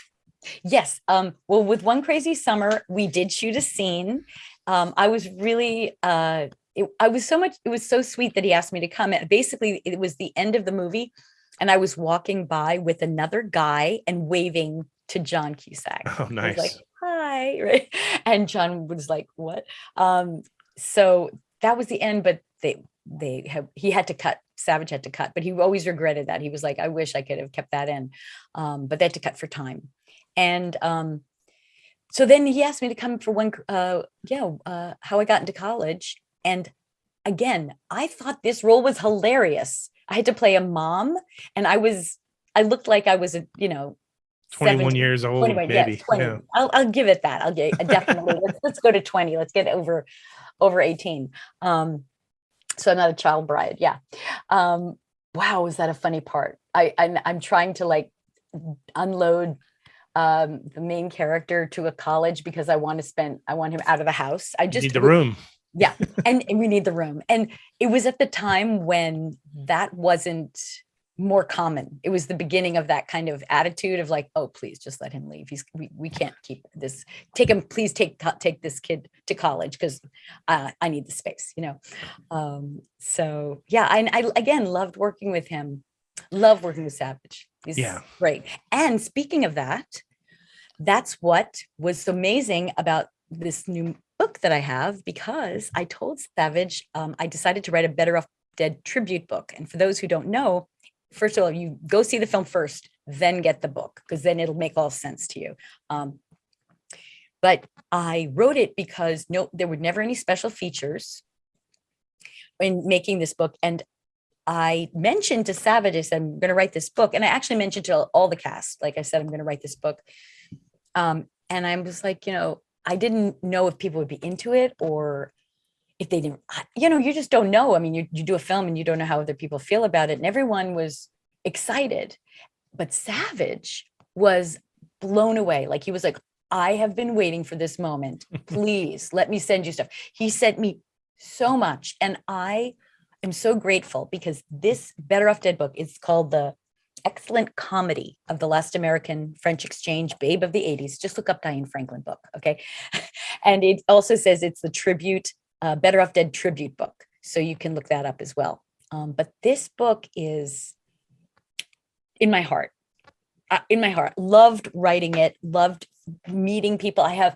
Yes. Well, with One Crazy Summer, we did shoot a scene. I was really, it was so sweet that he asked me to come. Basically, it was the end of the movie, and I was walking by with another guy and waving to John Cusack. Oh, nice. Like, hi, right? And John was like, what? So that was the end, but he had to cut. Savage had to cut, but he always regretted that. He was like, I wish I could have kept that in. But they had to cut for time. And so then he asked me to come for How I Got Into College. And again, I thought this role was hilarious. I had to play a mom, and I looked like I was 21 17, years old, 21, maybe. yes, 20. Yeah. I'll give it that. I'll get definitely. let's go to 20. Let's get over 18. So I'm not a child bride. Yeah. Wow, was that a funny part? I'm trying to like unload the main character to a college because I want him out of the house. I just need the room. Yeah. And we need the room. And it was at the time when that wasn't more common. It was the beginning of that kind of attitude of like, oh, please just let him leave. We can't keep this. Please take this kid to college, because I need the space, So yeah, I again loved working with him. Love working with Savage. He's great. And speaking of that, that's what was amazing about this new book that I have, because I told Savage I decided to write a Better Off Dead tribute book. And for those who don't know, first of all, you go see the film first, then get the book, because then it'll make all sense to you. But I wrote it because there were never any special features in making this book. And I mentioned to Savage, I said, I'm going to write this book. And I actually mentioned to all the cast, like I said, I'm going to write this book. And I was like, I didn't know if people would be into it, or if they didn't, you just don't know. I mean, you do a film and you don't know how other people feel about it. And everyone was excited, but Savage was blown away. Like, he was like, I have been waiting for this moment. Please let me send you stuff. He sent me so much. And I am so grateful, because this Better Off Dead book is called The Excellent Comedy of the Last American French Exchange, Babe of the 80s. Just look up Diane Franklin book. Okay. And it also says it's the tribute, Better Off Dead tribute book. So you can look that up as well. But this book is in my heart. Loved writing it, loved meeting people. I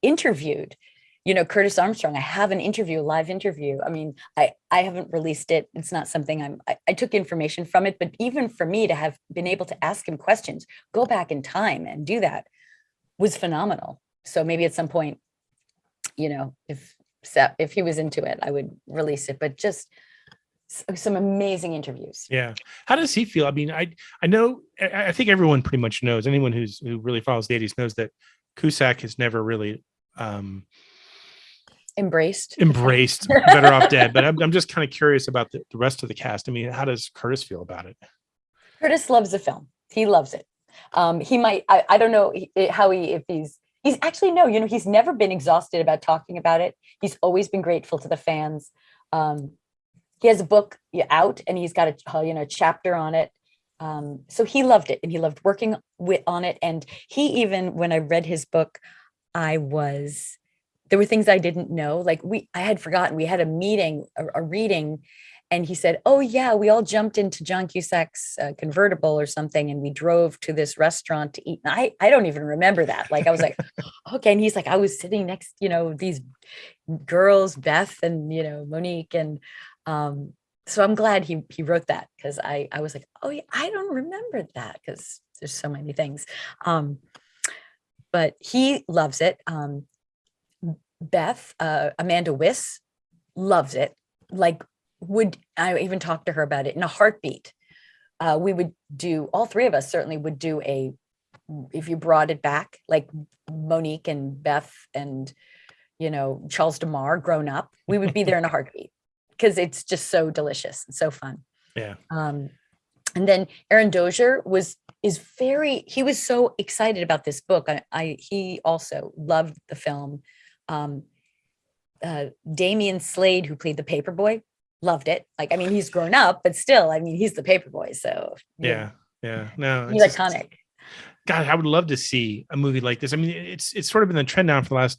interviewed, Curtis Armstrong. I have an interview, a live interview. I mean, I haven't released it. It's not something I took information from it, but even for me to have been able to ask him questions, go back in time and do that was phenomenal. So maybe at some point, if he was into it, I would release it, but just some amazing interviews. Yeah. How does he feel? I mean, I know, I think everyone pretty much knows, anyone who really follows the 80s knows that Cusack has never really embraced Better Off Dead, but I'm just kind of curious about the rest of the cast. I mean, how does Curtis feel about it? Curtis loves the film. He loves it. He might, I don't know if he's actually, no, he's never been exhausted about talking about it. He's always been grateful to the fans. He has a book out, and he's got a chapter on it. So he loved it, and he loved working on it. And he even, when I read his book, there were things I didn't know. Like I had forgotten, we had a meeting, a reading, and he said, oh yeah, we all jumped into John Cusack's convertible or something, and we drove to this restaurant to eat. And I don't even remember that. Like, I was like, okay. And he's like, I was sitting next, these girls, Beth and, Monique. And so I'm glad he wrote that, because I was like, oh yeah, I don't remember that, because there's so many things. But he loves it. Beth, Amanda Wiss, loves it. Like, I even talked to her about it in a heartbeat. We would do, all three of us certainly would do if you brought it back, like Monique and Beth and Charles DeMar grown up, we would be there in a heartbeat because it's just so delicious and so fun. Yeah. And then Aaron Dozier he was so excited about this book. He also loved the film. Damian Slade, who played the paperboy, loved it. Like, I mean, he's grown up, but still, I mean, he's the paperboy. So yeah. No, he's iconic. God, I would love to see a movie like this. I mean, it's sort of been the trend now for the last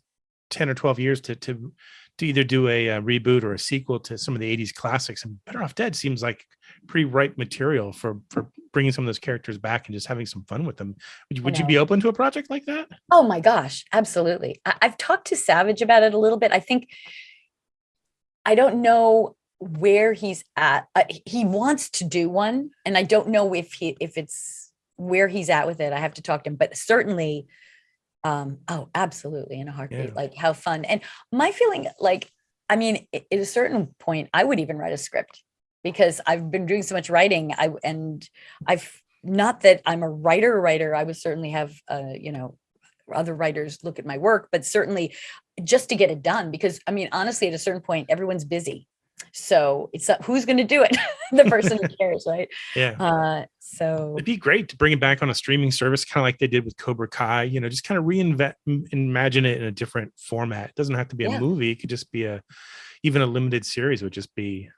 10 or 12 years to either do a reboot or a sequel to some of the 80s classics. And Better Off Dead seems like pretty ripe material for bringing some of those characters back and just having some fun with them. Would you be open to a project like that? Oh my gosh, absolutely. I've talked to Savage about it a little bit. I don't know where he's at. He wants to do one, and I don't know if it's where he's at with it. I have to talk to him, but certainly, absolutely, in a heartbeat. Yeah. Like, how fun. And my feeling, like, I mean, at a certain point, I would even write a script because I've been doing so much writing. I've not that I'm a writer. I would certainly have, other writers look at my work, but certainly just to get it done. Because I mean, honestly, at a certain point, everyone's busy. So it's who's going to do it? The person who cares, right? Yeah. So it'd be great to bring it back on a streaming service, kind of like they did with Cobra Kai. Just kind of imagine it in a different format. It doesn't have to be a movie. It could just be even a limited series would just be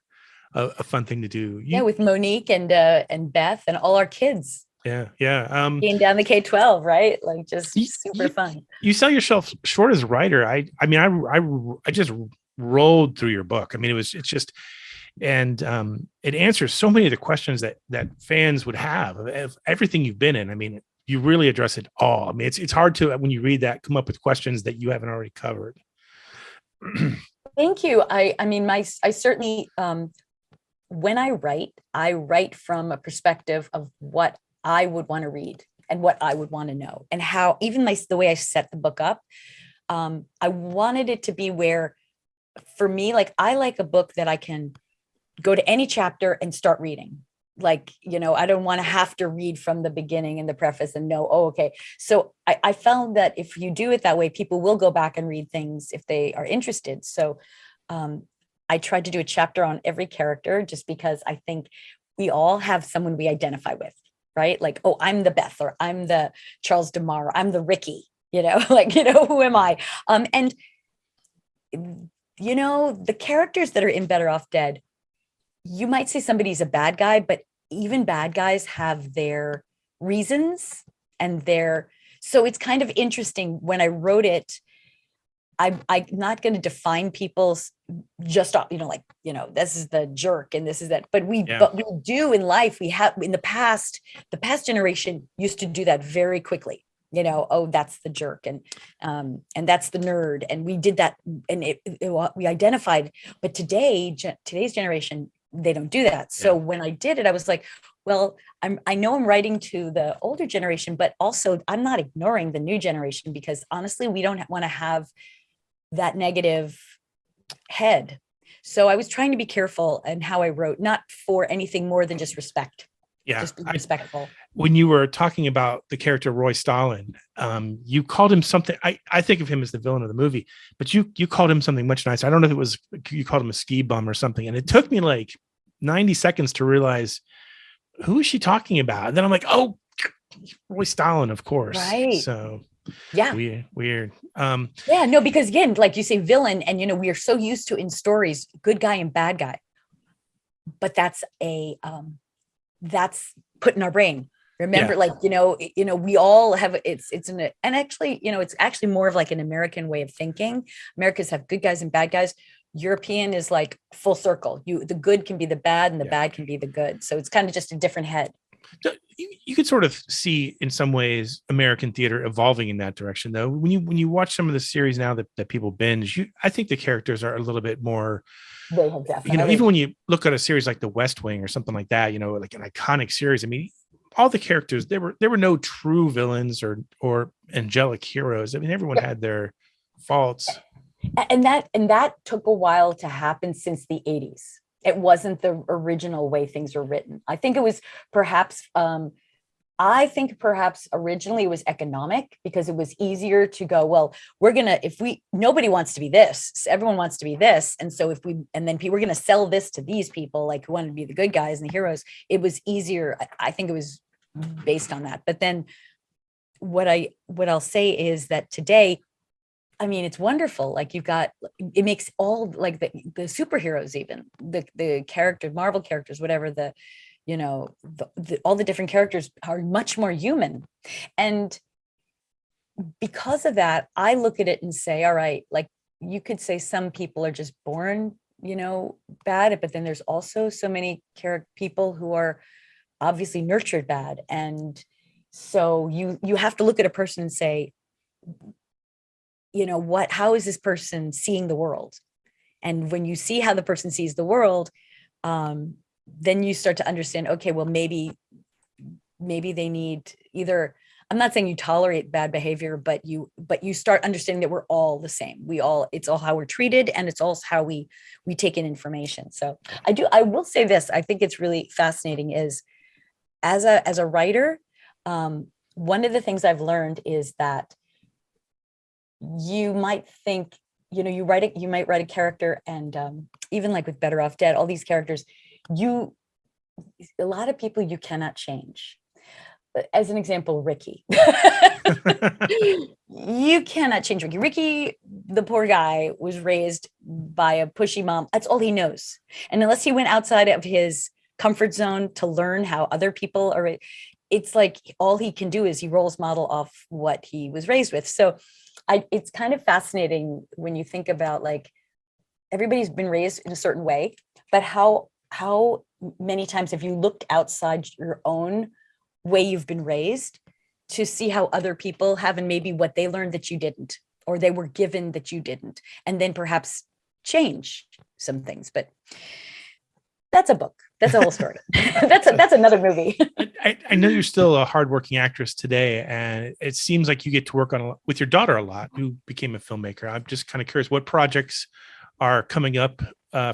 a fun thing to do. With Monique and Beth and all our kids. Yeah. Getting down the K-12, right? Like, just super fun. You sell yourself short as a writer. I just rolled through your book. I mean, it answers so many of the questions that fans would have of everything you've been in. I mean, you really address it all. I mean, it's hard to, when you read that, come up with questions that you haven't already covered. Thank you. I mean, I certainly, when I write from a perspective of what I would want to read and what I would want to know, and how even the way I set the book up, I wanted it to be where, for me, like, I like a book that I can go to any chapter and start reading. Like, I don't want to have to read from the beginning and the preface and know, oh, okay. So I found that if you do it that way, people will go back and read things if they are interested. So I tried to do a chapter on every character, just because I think we all have someone we identify with, right? Like, oh, I'm the Beth, or I'm the Charles DeMar, I'm the Ricky, like, who am I? And the characters that are in Better Off Dead, you might say somebody's a bad guy, but even bad guys have their reasons so it's kind of interesting. When I wrote it, I'm not going to define people's just, this is the jerk and this is that, but we do in life. We have in the past generation used to do that very quickly. Oh, that's the jerk, and that's the nerd, and we did that, and we identified. But today's generation, they don't do that. So when I did it, I was like, well, I know I'm writing to the older generation, but also I'm not ignoring the new generation, because honestly, we don't want to have that negative head. So I was trying to be careful in how I wrote, not for anything more than just respect. Yeah, just be respectful. When you were talking about the character Roy Stalin, you called him something. I think of him as the villain of the movie, but you called him something much nicer. I don't know if it was, you called him a ski bum or something, and it took me like 90 seconds to realize, who is she talking about? And then I'm like, oh, Roy Stalin, of course. Right. So yeah, weird. No, because again, like you say, villain, and we are so used to in stories, good guy and bad guy, but that's that's put in our brain. Remember, we all have, and actually, it's actually more of like an American way of thinking. Americans have good guys and bad guys. European is like full circle. The good can be the bad, and the bad can be the good. So it's kind of just a different head. You could sort of see in some ways American theater evolving in that direction, though. When you watch some of the series now that people binge, I think the characters are a little bit more, they have definitely, even when you look at a series like The West Wing or something like that, like an iconic series. I mean, all the characters, there were no true villains or angelic heroes. I mean, everyone had their faults. And that took a while to happen since the 80s. It wasn't the original way things were written. I think it was perhaps I think perhaps originally it was economic because it was easier to go, well, we're going to, if we, nobody wants to be this, everyone wants to be this. And so if we, and then we're going to sell this to these people, like who want to be the good guys and the heroes, it was easier. I think it was based on that. But then what I'll say is that today, I mean, it's wonderful. Like you've got, it makes all like the superheroes, even the character, Marvel characters, whatever all the different characters are much more human. And because of that, I look at it and say, all right, like you could say some people are just born, bad, but then there's also so many people who are obviously nurtured bad. And so you have to look at a person and say, how is this person seeing the world? And when you see how the person sees the world, then you start to understand, okay, well, maybe they need either, I'm not saying you tolerate bad behavior, but you start understanding that we're all the same. It's all how we're treated, and it's also how we take in information. So I will say this, I think it's really fascinating is as a writer, one of the things I've learned is that you might think, you might write a character, and even like with Better Off Dead, all these characters, a lot of people you cannot change. As an example, Ricky. You cannot change Ricky. Ricky, the poor guy, was raised by a pushy mom. That's all he knows. And unless he went outside of his comfort zone to learn how other people are, it's like all he can do is he roles model off what he was raised with. So it's kind of fascinating when you think about, like, everybody's been raised in a certain way, but how many times have you looked outside your own way you've been raised to see how other people have, and maybe what they learned that you didn't, or they were given that you didn't, and then perhaps change some things. But that's a book. That's a whole story. That's another movie. I know you're still a hardworking actress today, and it seems like you get to work with your daughter a lot, who became a filmmaker. I'm just kind of curious, what projects are coming up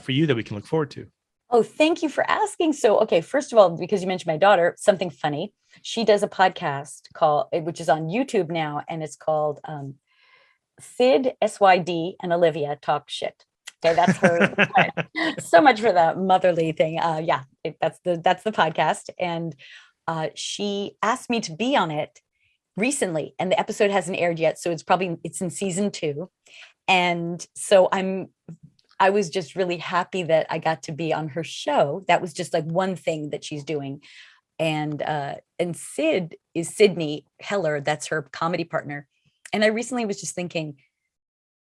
for you that we can look forward to? Oh, thank you for asking. So, okay, first of all, because you mentioned my daughter, something funny. She does a podcast which is on YouTube now, and it's called Sid, SYD, and Olivia Talk Shit. Okay, that's her. So much for the motherly thing. That's the podcast, and she asked me to be on it recently, and the episode hasn't aired yet, so it's in season 2, and so I was just really happy that I got to be on her show. That was just like one thing that she's doing, and Sid is Sydney Heller. That's her comedy partner, and I recently was just thinking,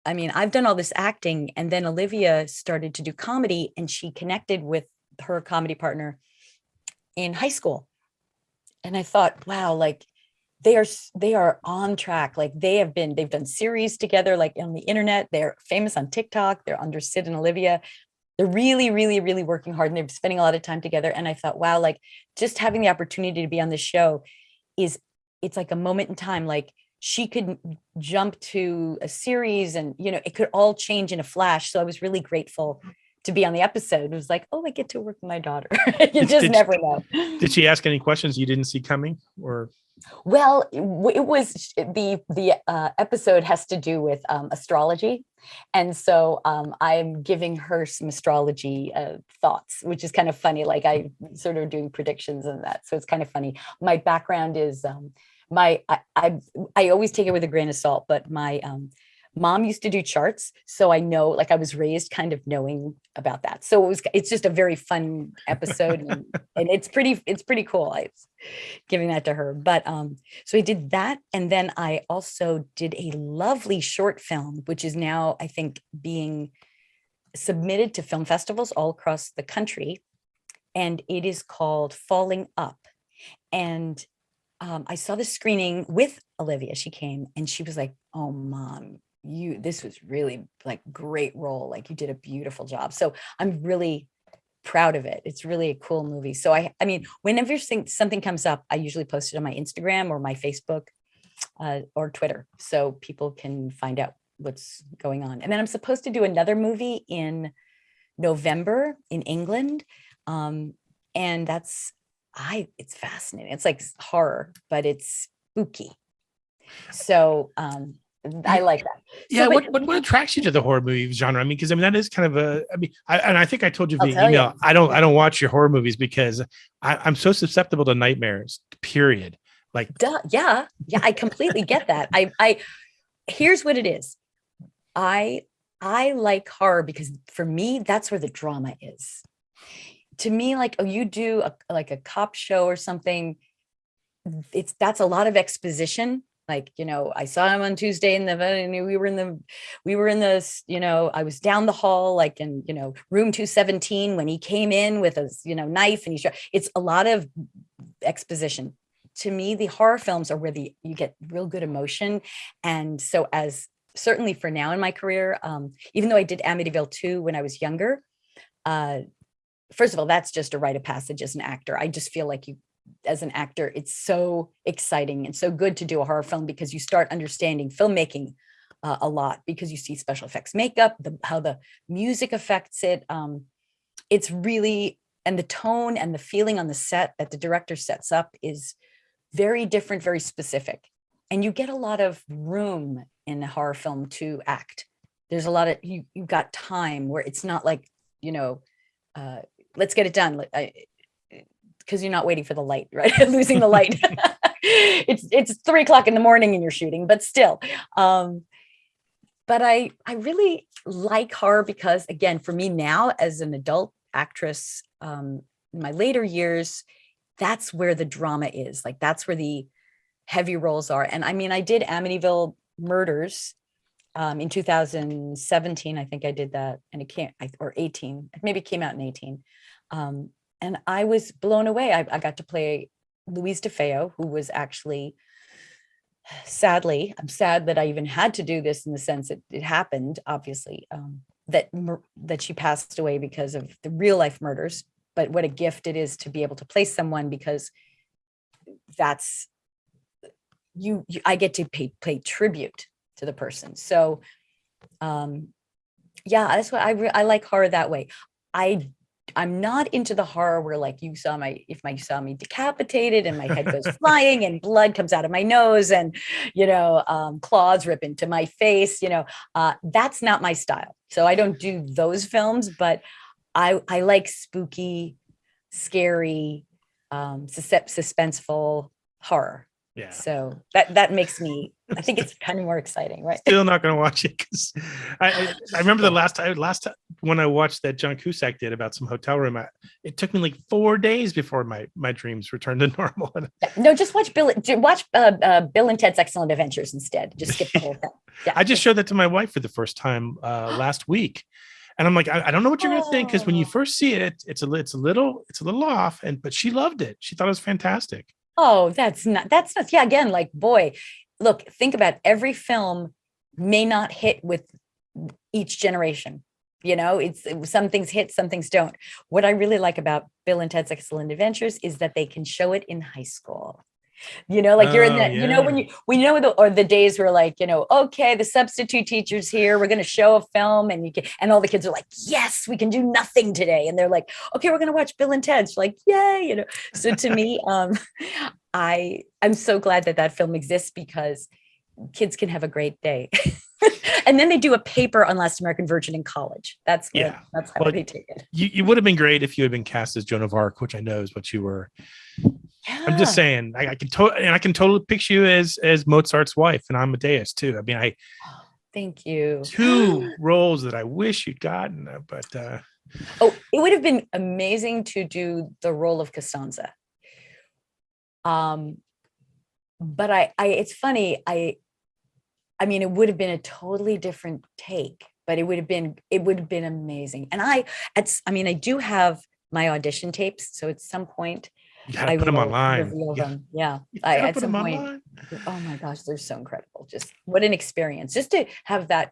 I mean, I've done all this acting, and then Olivia started to do comedy, and she connected with her comedy partner in high school. And I thought, wow, like they are on track. Like they've done series together, like on the internet. They're famous on TikTok. They're under Sid and Olivia. They're really, really, really working hard, and they're spending a lot of time together. And I thought, wow, like just having the opportunity to be on the show it's like a moment in time. Like she could jump to a series, and it could all change in a flash. So I was really grateful to be on the episode. It was like, oh, I get to work with my daughter. You just never know. Did she ask any questions you didn't see coming, or? Well, it was the episode has to do with astrology, and so I'm giving her some astrology thoughts, which is kind of funny. Like I sort of doing predictions and that, so it's kind of funny. My background is I always take it with a grain of salt, but my mom used to do charts, so I know, like I was raised kind of knowing about that. So it's just a very fun episode, and it's pretty cool. I was giving that to her. But so I did that, and then I also did a lovely short film, which is now, I think, being submitted to film festivals all across the country, and it is called Falling Up. And I saw the screening with Olivia. She came and she was like, "Oh, Mom, this was really like great role. Like you did a beautiful job." So I'm really proud of it. It's really a cool movie. So I mean, whenever something comes up, I usually post it on my Instagram or my Facebook or Twitter, so people can find out what's going on. And then I'm supposed to do another movie in November in England. And that's it's fascinating. It's like horror, but it's spooky. So I like that. Yeah, So, but what attracts you to the horror movie genre? I mean, because I mean that is kind of a. I mean, and I think I told you I'll via tell you. email. I don't watch your horror movies because I'm so susceptible to nightmares. Period. Like, Duh, yeah, I completely get that. Here's what it is. I like horror because for me, that's where the drama is. To me, like, oh, you do like a cop show or something, that's a lot of exposition. Like, I saw him on Tuesday and we were in this, I was down the hall, like in, room 217 when he came in with a, knife and it's a lot of exposition. To me, the horror films are where you get real good emotion. And so as certainly for now in my career, even though I did Amityville 2 when I was younger, first of all, that's just a rite of passage as an actor. I just feel like as an actor, it's so exciting and so good to do a horror film because you start understanding filmmaking a lot because you see special effects makeup, how the music affects it. It's really, and the tone and the feeling on the set that the director sets up is very different, very specific. And you get a lot of room in a horror film to act. There's a lot of, you've got time where it's not like, let's get it done. Because you're not waiting for the light, right? Losing the light. It's 3:00 in the morning and you're shooting, but still. But I really like horror because, again, for me now as an adult actress, in my later years, that's where the drama is. Like that's where the heavy roles are. And I mean, I did Amityville Murders in 2017. I think I did that, and it came, or 18, maybe it came out in 18. And I was blown away. I got to play Louise DeFeo, who was actually, sadly, I'm sad that I even had to do this in the sense that it happened, obviously, that she passed away because of the real life murders. But what a gift it is to be able to play someone, because that's I get to pay tribute to the person. So yeah, that's what I like horror that way. I'm not into the horror where like you saw me decapitated and my head goes flying and blood comes out of my nose and, claws rip into my face, that's not my style. So I don't do those films, but I like spooky, scary, suspenseful horror. yeah. So that makes me, I think it's kind of more exciting, right? Still not going to watch it because I remember the last time when I watched that John Cusack did about some hotel room. It took me like 4 days before my dreams returned to normal. No, just watch Bill and Ted's Excellent Adventures instead. Just skip the whole thing. Yeah. I just showed that to my wife for the first time last week, and I'm like, I don't know what you're going to think, because when you first see it, it's a little off, but she loved it. She thought it was fantastic. Oh, that's not. Yeah, again, like, boy, look, think about it. Every film may not hit with each generation. It's some things hit, some things don't. What I really like about Bill and Ted's Excellent Adventures is that they can show it in high school. Like you're in that, yeah. or the days where like, okay, the substitute teacher's here. We're going to show a film and all the kids are like, yes, we can do nothing today. And they're like, okay, we're going to watch Bill and Ted's. Like, yay. So to me, I'm so glad that film exists because kids can have a great day. And then they do a paper on Last American Virgin in college. That's how they take it. You would have been great if you had been cast as Joan of Arc, which I know is what you were. Yeah. I'm just saying, I can totally picture you as Mozart's wife and Amadeus too. I mean, thank you. 2 roles that I wish you'd gotten, but it would have been amazing to do the role of Costanza. But it's funny. I mean, it would have been a totally different take, but it would have been amazing. And I do have my audition tapes. So at some point, you gotta put them online. Reveal them. Yeah. At some point. Online. Oh my gosh, they're so incredible. Just what an experience. Just to have that,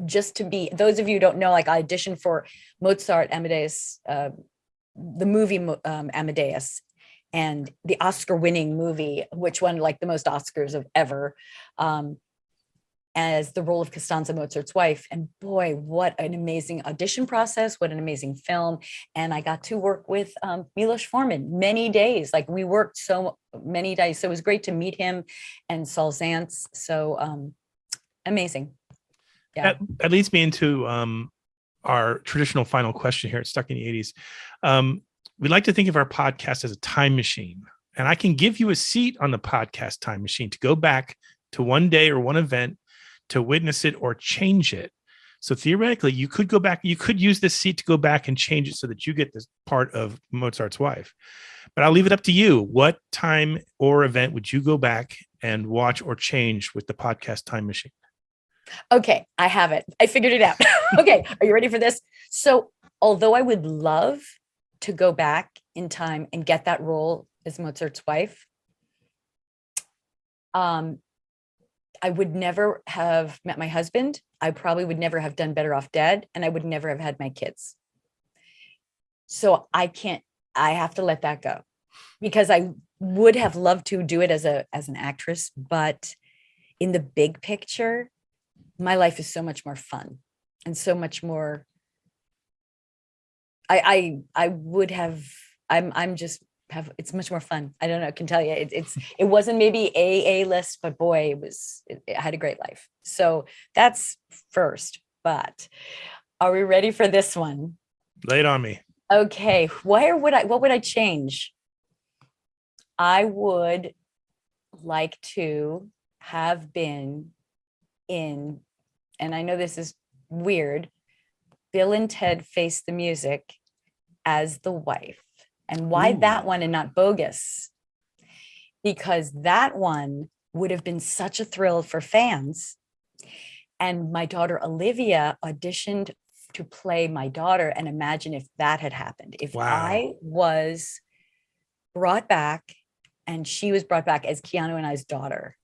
just to be, those of you who don't know, like I auditioned for Mozart, Amadeus, the movie Amadeus, and the Oscar-winning movie, which won like the most Oscars of ever. as the role of Costanza, Mozart's wife. And boy, what an amazing audition process, what an amazing film. And I got to work with Milos Forman many days. Like we worked so many days. So it was great to meet him and Saul Zantz. So amazing. Yeah. That leads me into our traditional final question here at Stuck in the 80s. We like to think of our podcast as a time machine. And I can give you a seat on the podcast time machine to go back to one day or one event to witness it or change it. So theoretically, you could go back, you could use this seat to go back and change it so that you get this part of Mozart's wife. But I'll leave it up to you. What time or event would you go back and watch or change with the podcast time machine? Okay, I have it. I figured it out. Okay, are you ready for this? So although I would love to go back in time and get that role as Mozart's wife, I would never have met my husband. I probably would never have done Better Off Dead, and I would never have had my kids. So I have to let that go, because I would have loved to do it as an actress, but in the big picture, my life is so much more fun and so much more. I would have, I'm just have, it's much more fun. I don't know, I can tell you, it wasn't maybe a list, but boy, it had a great life. So that's first, but are we ready for this one? Lay it on me. Okay. What would I change? I would like to have been in, and I know this is weird, Bill and Ted Face the Music as the wife. And why that one and not Bogus? Because that one would have been such a thrill for fans. And my daughter Olivia auditioned to play my daughter. And imagine if that had happened. If I was brought back and she was brought back as Keanu and I's daughter,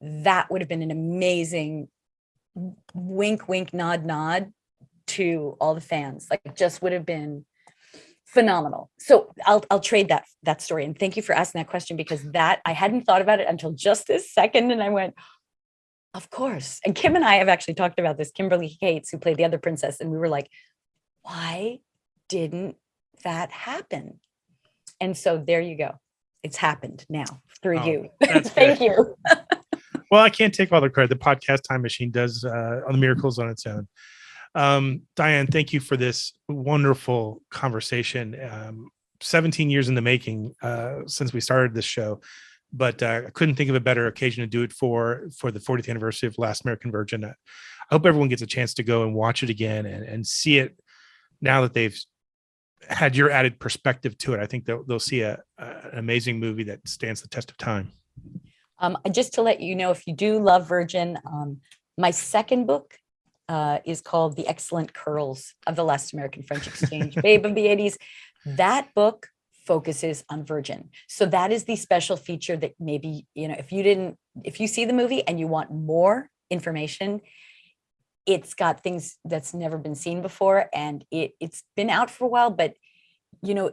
that would have been an amazing wink, wink, nod, nod to all the fans. Like, just would have been phenomenal. So I'll trade that story. And thank you for asking that question, because that I hadn't thought about it until just this second. And I went, of course. And Kim and I have actually talked about this, Kimberly Cates, who played the other princess. And we were like, why didn't that happen? And so there you go. It's happened now through you. Thank you. Well, I can't take all the credit. The podcast time machine does on the miracles on its own. Diane, thank you for this wonderful conversation. 17 years in the making since we started this show, but I couldn't think of a better occasion to do it for the 40th anniversary of Last American Virgin. I hope everyone gets a chance to go and watch it again and see it now that they've had your added perspective to it. I think they'll see an amazing movie that stands the test of time. Just to let you know, if you do love Virgin, my second book is called The Excellent Curls of the Last American French Exchange, Babe of the 80s. That book focuses on Virgin. So that is the special feature that maybe, if you see the movie and you want more information, it's got things that's never been seen before. And it's been out for a while, but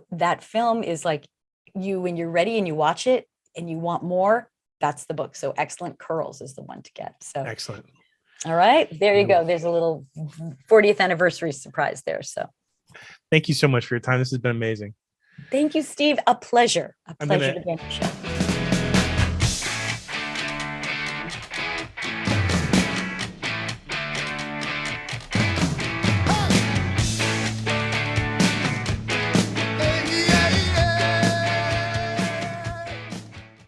that film is like, when you're ready and you watch it and you want more, that's the book. So Excellent Curls is the one to get. So excellent. All right, there you go. There's a little 40th anniversary surprise there. So thank you so much for your time. This has been amazing. Thank you, Steve. A pleasure. To be on the show.